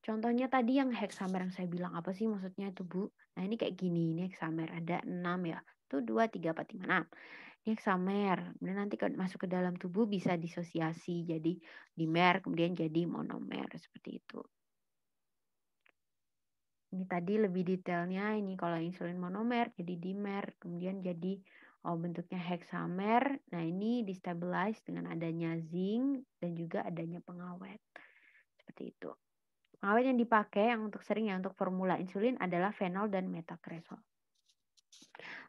Contohnya tadi yang heksamer yang saya bilang apa sih maksudnya itu Bu? Nah ini kayak gini, ini heksamer ada 6 ya. Itu 2, 3, 4, 5, 6. Ini heksamer. Kemudian nanti masuk ke dalam tubuh bisa disosiasi jadi dimer, kemudian jadi monomer seperti itu. Ini tadi lebih detailnya ini kalau insulin monomer jadi dimer, kemudian jadi Oh, bentuknya hexamer. Nah, ini destabilize dengan adanya zinc dan juga adanya pengawet. Seperti itu. Pengawet yang dipakai yang untuk sering ya untuk formula insulin adalah fenol dan metacresol.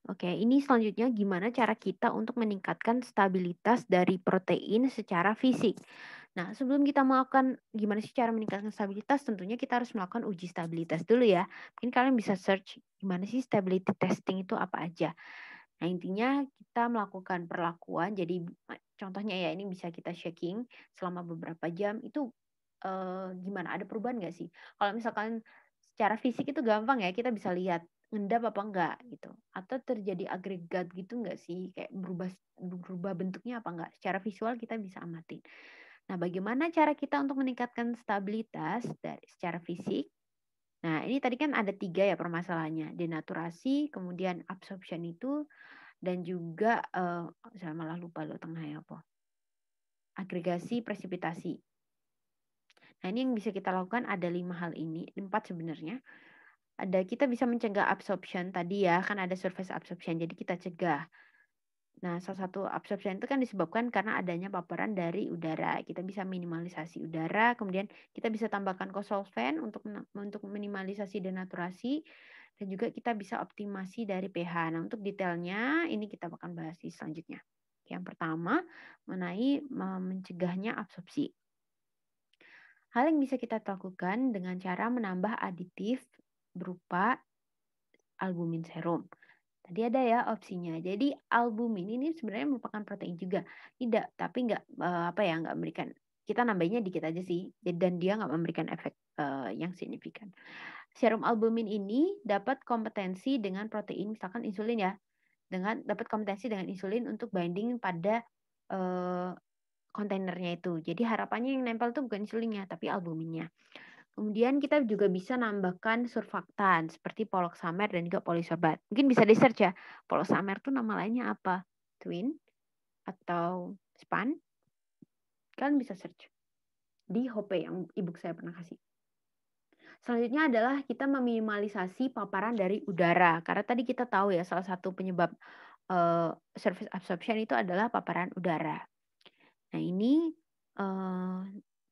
Oke, ini selanjutnya gimana cara kita untuk meningkatkan stabilitas dari protein secara fisik. Nah, sebelum kita melakukan gimana sih cara meningkatkan stabilitas, tentunya kita harus melakukan uji stabilitas dulu ya. Mungkin kalian bisa search gimana sih stability testing itu apa aja. Nah, intinya kita melakukan perlakuan, jadi contohnya ya ini bisa kita checking selama beberapa jam, itu gimana, ada perubahan nggak sih? Kalau misalkan secara fisik itu gampang ya, kita bisa lihat ngendap apa enggak gitu. Atau terjadi agregat gitu enggak sih, kayak berubah berubah bentuknya apa enggak. Secara visual kita bisa amatin. Nah, bagaimana cara kita untuk meningkatkan stabilitas dari secara fisik? Nah, ini tadi kan ada 3 ya permasalahannya, denaturasi, kemudian absorption itu, dan juga, saya malah lupa loh tengahnya apa, agregasi, presipitasi. Nah, ini yang bisa kita lakukan ada 5 hal ini, 4 sebenarnya. Ada kita bisa mencegah absorption tadi ya, kan ada surface absorption, jadi kita cegah. Nah, salah satu absorption itu kan disebabkan karena adanya paparan dari udara. Kita bisa minimalisasi udara, kemudian kita bisa tambahkan kosolven untuk minimalisasi denaturasi, dan juga kita bisa optimasi dari pH. Nah, untuk detailnya ini kita akan bahas di selanjutnya. Yang pertama, mengenai mencegahnya absorpsi. Hal yang bisa kita lakukan dengan cara menambah aditif berupa albumin serum. Tadi ada ya opsinya. Jadi albumin ini sebenarnya merupakan protein juga. Tidak, tapi nggak apa ya, nggak memberikan, kita nambahinnya dikit aja sih. Dan dia nggak memberikan efek yang signifikan. Serum albumin ini dapat kompetensi dengan protein, misalkan insulin ya. Dapat kompetensi dengan insulin untuk binding pada eh, kontainernya itu. Jadi harapannya yang nempel itu bukan insulinnya, tapi albuminnya. Kemudian kita juga bisa nambahkan surfaktan seperti poloxamer dan juga polisorbat. Mungkin bisa di-search ya, poloxamer itu nama lainnya apa? Twin atau span? Kalian bisa search di Hope yang ebook saya pernah kasih. Selanjutnya adalah kita meminimalisasi paparan dari udara. Karena tadi kita tahu ya salah satu penyebab surface absorption itu adalah paparan udara. Nah, ini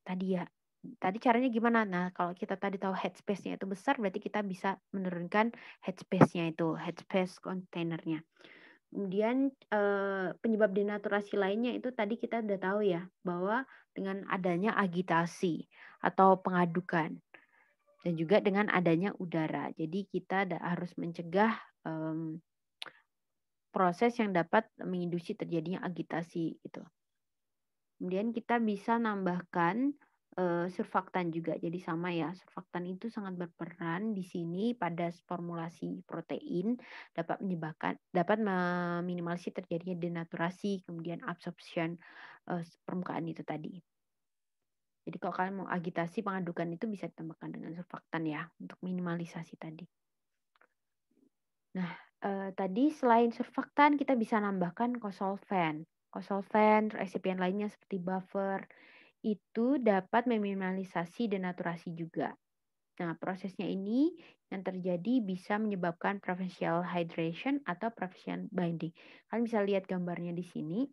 tadi ya. Tadi caranya gimana? Nah, kalau kita tadi tahu headspace-nya itu besar, berarti kita bisa menurunkan headspace-nya itu, headspace kontainernya. Kemudian penyebab denaturasi lainnya itu tadi kita udah tahu ya, bahwa dengan adanya agitasi atau pengadukan dan juga dengan adanya udara. Jadi kita harus mencegah proses yang dapat menginduksi terjadinya agitasi gitu. Kemudian kita bisa nambahkan surfaktan juga. Jadi sama ya, surfaktan itu sangat berperan di sini pada formulasi protein, dapat meminimalisir terjadinya denaturasi, kemudian absorption permukaan itu tadi. Jadi kalau kalian mau agitasi pengadukan itu bisa ditambahkan dengan surfaktan ya untuk minimalisasi tadi. Nah, tadi selain surfaktan kita bisa nambahkan kosolven. Kosolven, resipien lainnya seperti buffer, itu dapat meminimalisasi denaturasi juga. Nah, prosesnya ini yang terjadi bisa menyebabkan preferential hydration atau preferential binding. Kalian bisa lihat gambarnya di sini.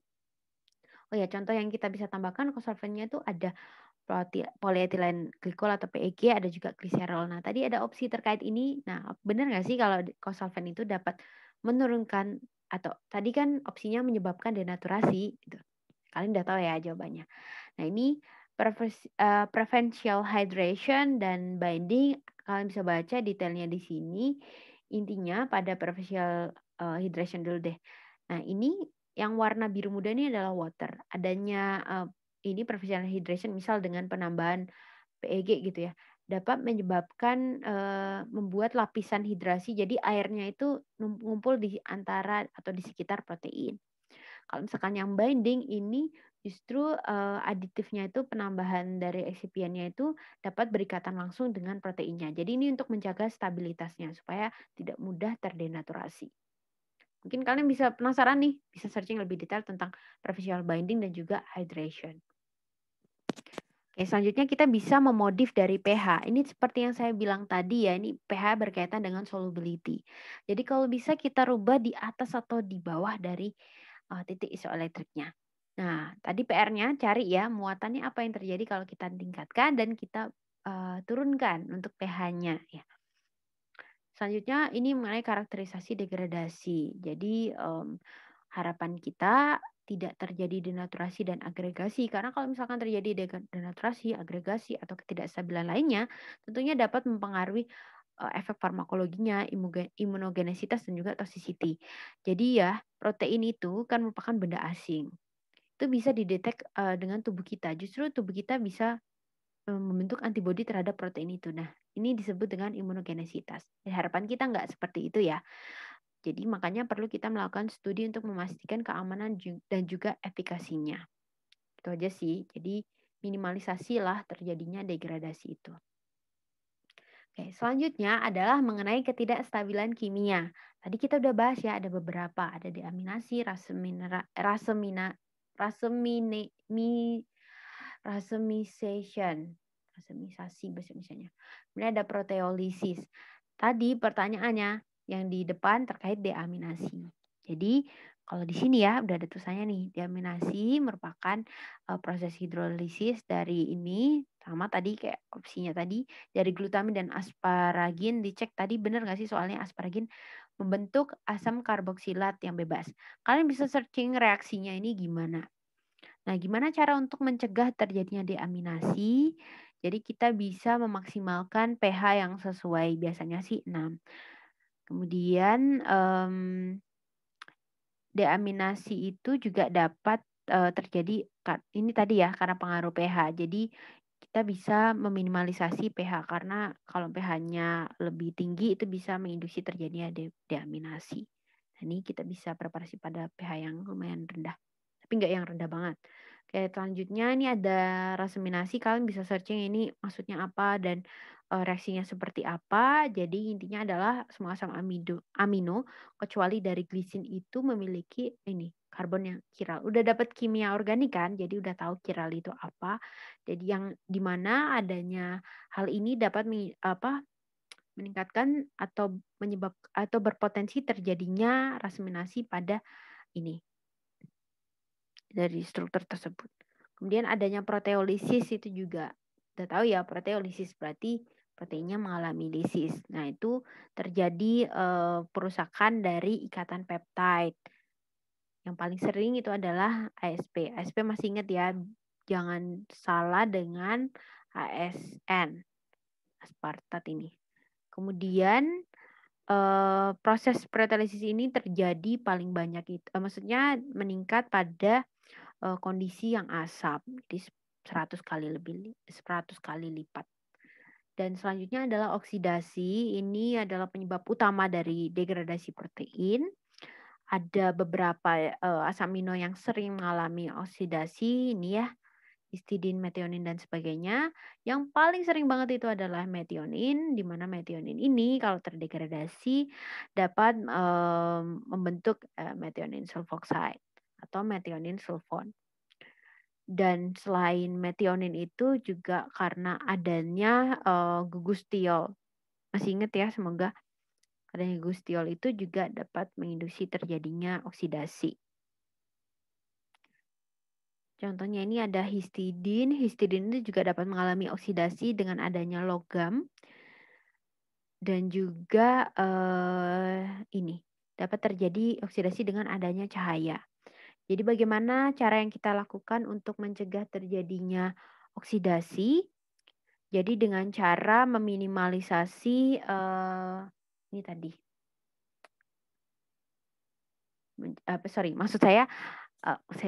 Oh ya, contoh yang kita bisa tambahkan kosolvennya itu ada polyethylene glycol atau PEG, ada juga gliserol. Nah, tadi ada opsi terkait ini. Nah, benar nggak sih kalau kosolven itu dapat menurunkan, atau tadi kan opsinya menyebabkan denaturasi gitu. Kalian udah tahu ya jawabannya. Nah, ini preferential hydration dan binding, kalian bisa baca detailnya di sini. Intinya pada preferential hydration dulu deh. Nah, ini yang warna biru muda ini adalah water. Adanya ini preferential hydration misal dengan penambahan PEG gitu ya, dapat menyebabkan membuat lapisan hidrasi, jadi airnya itu ngumpul di antara atau di sekitar protein. Kalau misalkan yang binding ini justru aditifnya itu, penambahan dari excipientnya itu dapat berikatan langsung dengan proteinnya. Jadi ini untuk menjaga stabilitasnya supaya tidak mudah terdenaturasi. Mungkin kalian bisa penasaran nih, bisa searching lebih detail tentang preferential binding dan juga hydration. Oke, selanjutnya kita bisa memodif dari pH. Ini seperti yang saya bilang tadi ya, ini pH berkaitan dengan solubility. Jadi kalau bisa kita rubah di atas atau di bawah dari titik isoelektriknya. Nah, tadi PR-nya cari ya muatannya apa yang terjadi kalau kita tingkatkan dan kita turunkan untuk pH-nya ya. Selanjutnya ini mengenai karakterisasi degradasi. Jadi harapan kita tidak terjadi denaturasi dan agregasi karena kalau misalkan terjadi denaturasi, agregasi atau ketidakstabilan lainnya tentunya dapat mempengaruhi efek farmakologinya, imunogenesitas dan juga toxicity. Jadi ya protein itu kan merupakan benda asing. Itu bisa didetek dengan tubuh kita. Justru tubuh kita bisa membentuk antibodi terhadap protein itu. Nah, ini disebut dengan imunogenesitas. Harapan kita nggak seperti itu ya. Jadi makanya perlu kita melakukan studi untuk memastikan keamanan dan juga efikasinya. Itu aja sih. Jadi minimalisasi lah terjadinya degradasi itu. Oke, selanjutnya adalah mengenai ketidakstabilan kimia. Tadi kita udah bahas ya, ada beberapa, ada deaminasi, rasemisation, rasemisasi bahasa Indonesianya. Kemudian ada proteolisis. Tadi pertanyaannya yang di depan terkait deaminasi. Jadi kalau di sini ya udah ada tulisannya nih, deaminasi merupakan proses hidrolisis dari ini sama tadi kayak opsinya tadi dari glutamin dan asparagin dicek tadi bener nggak sih soalnya asparagin membentuk asam karboksilat yang bebas. Kalian bisa searching reaksinya ini gimana. Nah, gimana cara untuk mencegah terjadinya deaminasi? Jadi kita bisa memaksimalkan pH yang sesuai, biasanya sih 6. Kemudian deaminasi itu juga dapat terjadi ini tadi ya karena pengaruh pH. Jadi kita bisa meminimalisasi pH karena kalau pH-nya lebih tinggi itu bisa menginduksi terjadinya deaminasi. Nah, ini kita bisa preparasi pada pH yang lumayan rendah, tapi nggak yang rendah banget. Oke, selanjutnya ini ada raseminasi, kalian bisa searching ini maksudnya apa dan reaksinya seperti apa. Jadi intinya adalah semua asam amino kecuali dari glisin itu memiliki ini karbon yang kiral. Udah dapat kimia organik kan, jadi udah tahu kiral itu apa. Jadi yang dimana adanya hal ini dapat meningkatkan atau berpotensi terjadinya raseminasi pada ini dari struktur tersebut. Kemudian adanya proteolisis itu juga udah tahu ya, proteolisis berarti proteinnya mengalami lisis. Nah, itu terjadi perusakan dari ikatan peptide. Yang paling sering itu adalah ASP. ASP masih ingat ya, jangan salah dengan ASN, aspartat ini. Kemudian proses proteolisis ini terjadi paling banyak itu, maksudnya meningkat pada kondisi yang asam, jadi 100 kali lipat. Dan selanjutnya adalah oksidasi. Ini adalah penyebab utama dari degradasi protein. Ada beberapa asam amino yang sering mengalami oksidasi ini ya, histidin, metionin dan sebagainya. Yang paling sering banget itu adalah metionin, di mana metionin ini kalau terdegradasi dapat membentuk metionin sulfoxide atau metionin sulfon. Dan selain metionin itu juga karena adanya gugus tiol. Masih ingat ya semoga adanya gugus tiol itu juga dapat menginduksi terjadinya oksidasi. Contohnya ini ada histidin. Histidin itu juga dapat mengalami oksidasi dengan adanya logam. Dan juga ini dapat terjadi oksidasi dengan adanya cahaya. Jadi bagaimana cara yang kita lakukan untuk mencegah terjadinya oksidasi? Jadi dengan cara meminimalisasi ini tadi. Maksud saya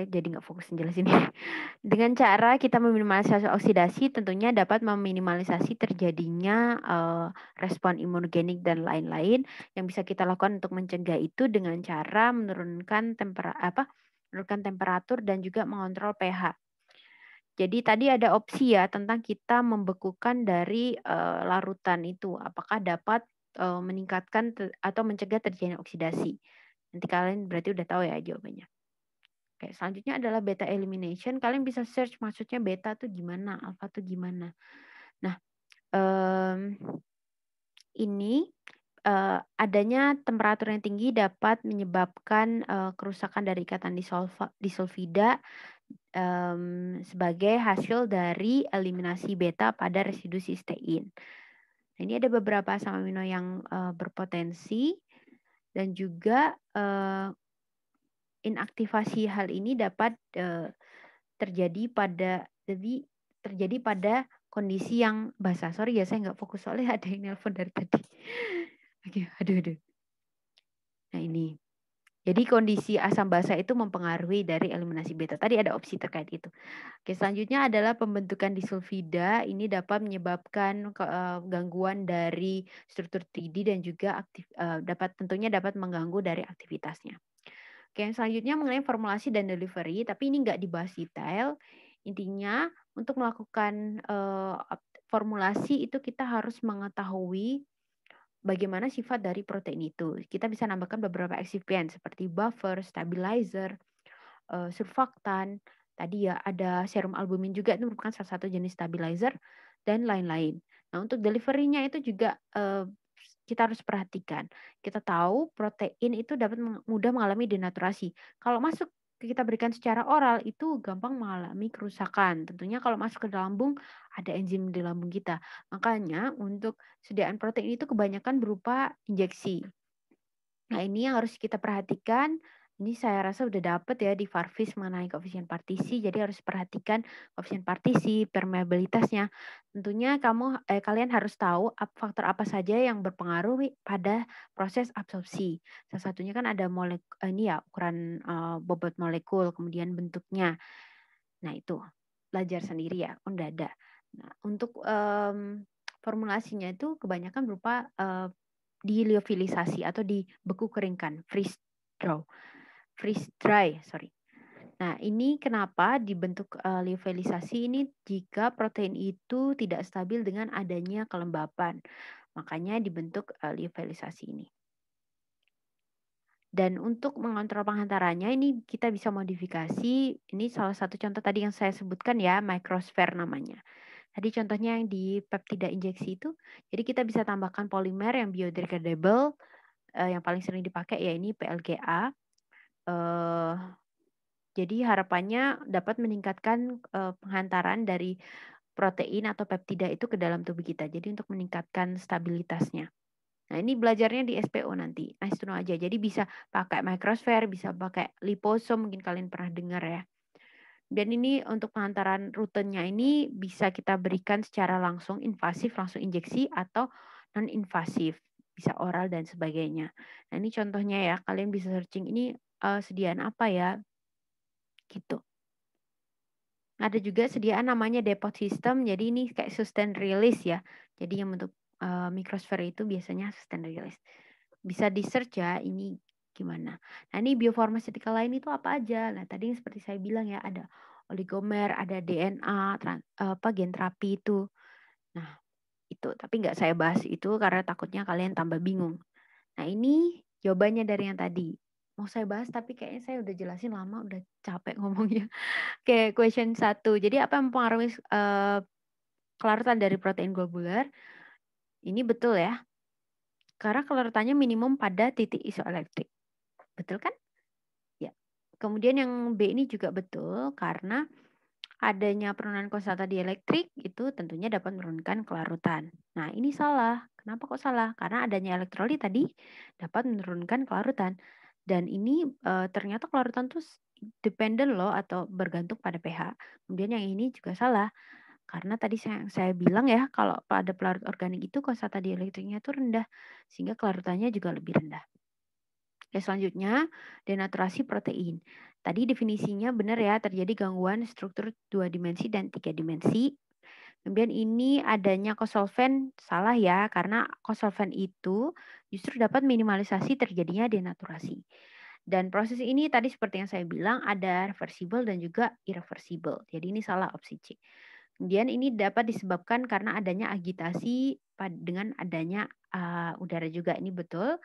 jadi nggak fokus jelasin ini. Dengan cara kita meminimalisasi oksidasi, tentunya dapat meminimalisasi terjadinya respon imunogenik dan lain-lain yang bisa kita lakukan untuk mencegah itu dengan cara menurunkan temperatur dan juga mengontrol pH. Jadi tadi ada opsi ya tentang kita membekukan dari larutan itu, apakah dapat meningkatkan atau mencegah terjadinya oksidasi. Nanti kalian berarti udah tahu ya jawabannya. Oke, selanjutnya adalah beta elimination. Kalian bisa search maksudnya beta tuh gimana, alfa tuh gimana. Nah, ini adanya temperatur yang tinggi dapat menyebabkan kerusakan dari ikatan disulfida sebagai hasil dari eliminasi beta pada residu sistein. Nah, ini ada beberapa asam amino yang berpotensi dan juga inaktivasi hal ini dapat terjadi pada kondisi yang basah. Sorry ya, saya nggak fokus soalnya ada yang nelpon dari tadi. Oke, aduh. Nah ini. Jadi kondisi asam basa itu mempengaruhi dari eliminasi beta. Tadi ada opsi terkait itu. Oke, selanjutnya adalah pembentukan disulfida. Ini dapat menyebabkan gangguan dari struktur 3D dan juga tentunya dapat mengganggu dari aktivitasnya. Oke, yang selanjutnya mengenai formulasi dan delivery, tapi ini nggak dibahas detail. Intinya untuk melakukan formulasi itu kita harus mengetahui bagaimana sifat dari protein itu. Kita bisa nambahkan beberapa eksipien seperti buffer, stabilizer, surfaktan. Tadi ya ada serum albumin juga, itu merupakan salah satu jenis stabilizer dan lain-lain. Nah, untuk delivery-nya itu juga kita harus perhatikan. Kita tahu protein itu dapat mudah mengalami denaturasi. Kalau masuk kita berikan secara oral itu gampang mengalami kerusakan. Tentunya kalau masuk ke dalam lambung ada enzim di lambung kita. Makanya untuk sediaan protein itu kebanyakan berupa injeksi. Nah, ini yang harus kita perhatikan. Ini saya rasa udah dapet ya di Farvis mengenai koefisien partisi. Jadi harus perhatikan koefisien partisi, permeabilitasnya. Tentunya kalian harus tahu faktor apa saja yang berpengaruh pada proses absorpsi. Salah satunya kan ada ukuran bobot molekul, kemudian bentuknya. Nah, itu belajar sendiri ya, udah ada. Nah, untuk formulasinya itu kebanyakan berupa diliofilisasi atau dibeku keringkan, freeze dry, sorry. Nah, ini kenapa dibentuk liofilisasi ini jika protein itu tidak stabil dengan adanya kelembapan. Makanya dibentuk liofilisasi ini. Dan untuk mengontrol penghantarannya ini kita bisa modifikasi. Ini salah satu contoh tadi yang saya sebutkan ya, microsphere namanya. Tadi contohnya yang di peptida injeksi itu, jadi kita bisa tambahkan polimer yang biodegradable, yang paling sering dipakai ya ini PLGA. Jadi harapannya dapat meningkatkan penghantaran dari protein atau peptida itu ke dalam tubuh kita. Jadi untuk meningkatkan stabilitasnya. Nah, ini belajarnya di SPO nanti. Nice to know aja. Jadi bisa pakai microsphere, bisa pakai liposom, mungkin kalian pernah dengar ya. Dan ini untuk penghantaran rutenya ini bisa kita berikan secara langsung invasif, langsung injeksi atau non invasif, bisa oral dan sebagainya. Nah, ini contohnya ya, kalian bisa searching ini sediaan apa ya, gitu. Ada juga sediaan namanya depot system, jadi ini kayak sustain release ya. Jadi yang bentuk microsphere itu biasanya sustain release. Bisa di search ya, ini gimana. Nah, ini biopharmaceutical lain itu apa aja? Nah, tadi yang seperti saya bilang ya, ada oligomer, ada DNA, gen terapi itu. Nah, itu. Tapi nggak saya bahas itu karena takutnya kalian tambah bingung. Nah, ini jawabannya dari yang tadi. Mau saya bahas tapi kayaknya saya udah jelasin lama, udah capek ngomongnya. Oke, question 1. Jadi apa yang mempengaruhi kelarutan dari protein globular? Ini betul ya. Karena kelarutannya minimum pada titik isoelektrik. Betul kan? Ya. Kemudian yang B ini juga betul karena adanya penurunan konstanta dielektrik itu tentunya dapat menurunkan kelarutan. Nah, ini salah. Kenapa kok salah? Karena adanya elektrolit tadi dapat menurunkan kelarutan. Dan ini ternyata kelarutan tuh dependent loh atau bergantung pada pH. Kemudian yang ini juga salah. Karena tadi saya bilang ya, kalau pada pelarut organik itu konstanta dielektriknya itu rendah. Sehingga kelarutannya juga lebih rendah. Oke, selanjutnya denaturasi protein. Tadi definisinya benar ya, terjadi gangguan struktur 2 dimensi dan 3 dimensi. Kemudian ini adanya kosolven salah ya, karena kosolven itu justru dapat minimalisasi terjadinya denaturasi. Dan proses ini tadi seperti yang saya bilang ada reversible dan juga irreversible. Jadi ini salah opsi C. Kemudian ini dapat disebabkan karena adanya agitasi dengan adanya udara juga, ini betul.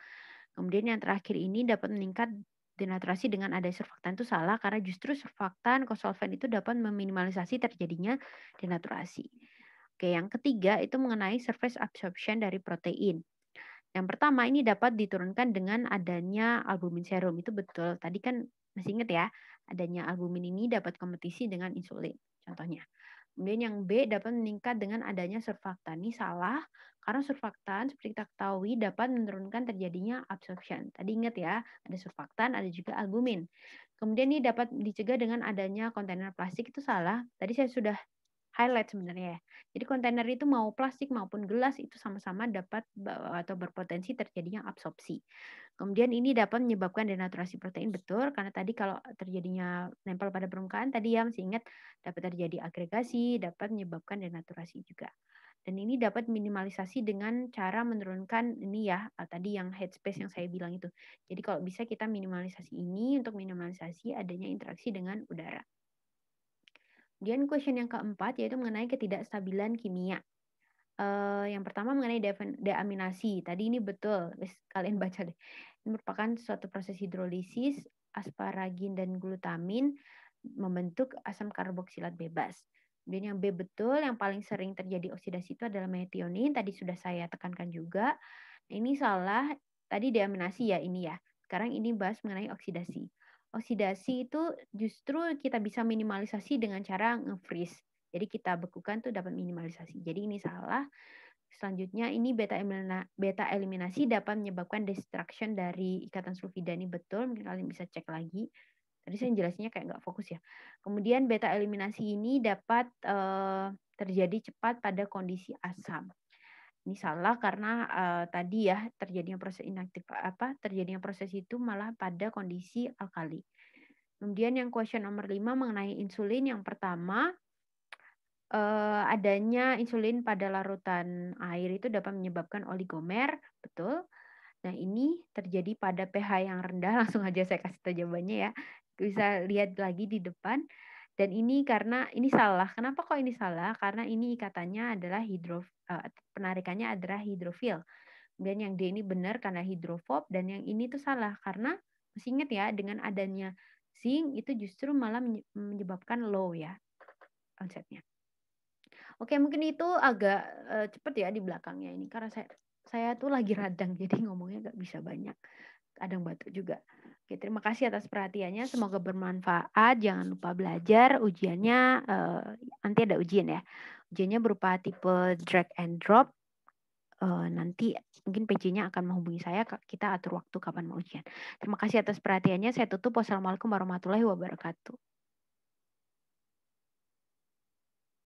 Kemudian yang terakhir ini dapat meningkat denaturasi dengan ada surfaktan itu salah karena justru surfaktan kosolven itu dapat meminimalisasi terjadinya denaturasi. Oke, yang ketiga itu mengenai surface absorption dari protein. Yang pertama ini dapat diturunkan dengan adanya albumin serum. Itu betul. Tadi kan masih ingat ya, adanya albumin ini dapat kompetisi dengan insulin. Contohnya. Kemudian yang B dapat meningkat dengan adanya surfaktan. Ini salah karena surfaktan seperti kita ketahui dapat menurunkan terjadinya absorption. Tadi ingat ya, ada surfaktan, ada juga albumin. Kemudian ini dapat dicegah dengan adanya kontainer plastik. Itu salah. Tadi saya sudah highlight sebenarnya ya. Jadi kontainer itu mau plastik maupun gelas itu sama-sama dapat atau berpotensi terjadinya absorpsi. Kemudian ini dapat menyebabkan denaturasi protein, betul, karena tadi kalau terjadinya nempel pada permukaan tadi ya masih ingat dapat terjadi agregasi, dapat menyebabkan denaturasi juga. Dan ini dapat minimalisasi dengan cara menurunkan ini ya, tadi yang headspace yang saya bilang itu. Jadi kalau bisa kita minimalisasi ini untuk minimalisasi adanya interaksi dengan udara. Kemudian question yang keempat yaitu mengenai ketidakstabilan kimia. Yang pertama mengenai deaminasi. Tadi ini betul, kalian baca deh. Ini merupakan suatu proses hidrolisis asparagin dan glutamin membentuk asam karboksilat bebas. Kemudian yang B betul, yang paling sering terjadi oksidasi itu adalah metionin. Tadi sudah saya tekankan juga. Ini salah. Tadi deaminasi ya ini ya. Sekarang ini bahas mengenai oksidasi. Oksidasi itu justru kita bisa minimalisasi dengan cara nge-freeze. Jadi kita bekukan tuh dapat minimalisasi. Jadi ini salah. Selanjutnya ini beta eliminasi dapat menyebabkan destruction dari ikatan sulfida. Ini betul, mungkin kalian bisa cek lagi. Tadi saya jelasnya kayak nggak fokus ya. Kemudian beta eliminasi ini dapat terjadi cepat pada kondisi asam. Ini salah karena tadi ya terjadinya proses inaktif terjadinya proses itu malah pada kondisi alkali. Kemudian yang question nomor 5 mengenai insulin. Yang pertama, adanya insulin pada larutan air itu dapat menyebabkan oligomer, betul. Nah, ini terjadi pada pH yang rendah. Langsung aja saya kasih tahu jawabannya ya. Bisa lihat lagi di depan. Dan ini karena ini salah. Kenapa kok ini salah? Karena ini ikatannya adalah penarikannya adalah hidrofil. Kemudian yang D ini benar karena hidrofob, dan yang ini tuh salah karena masih ingat ya dengan adanya zinc itu justru malah menyebabkan low ya konsepnya. Oke, mungkin itu agak cepet ya di belakangnya ini karena saya tuh lagi radang jadi ngomongnya nggak bisa banyak. Kadang batuk juga. Oke, terima kasih atas perhatiannya. Semoga bermanfaat. Jangan lupa belajar. Ujiannya nanti ada ujian ya. Ujiannya berupa tipe drag and drop. Nanti mungkin PJ-nya akan menghubungi saya. Kita atur waktu kapan mau ujian. Terima kasih atas perhatiannya. Saya tutup. Wassalamualaikum warahmatullahi wabarakatuh.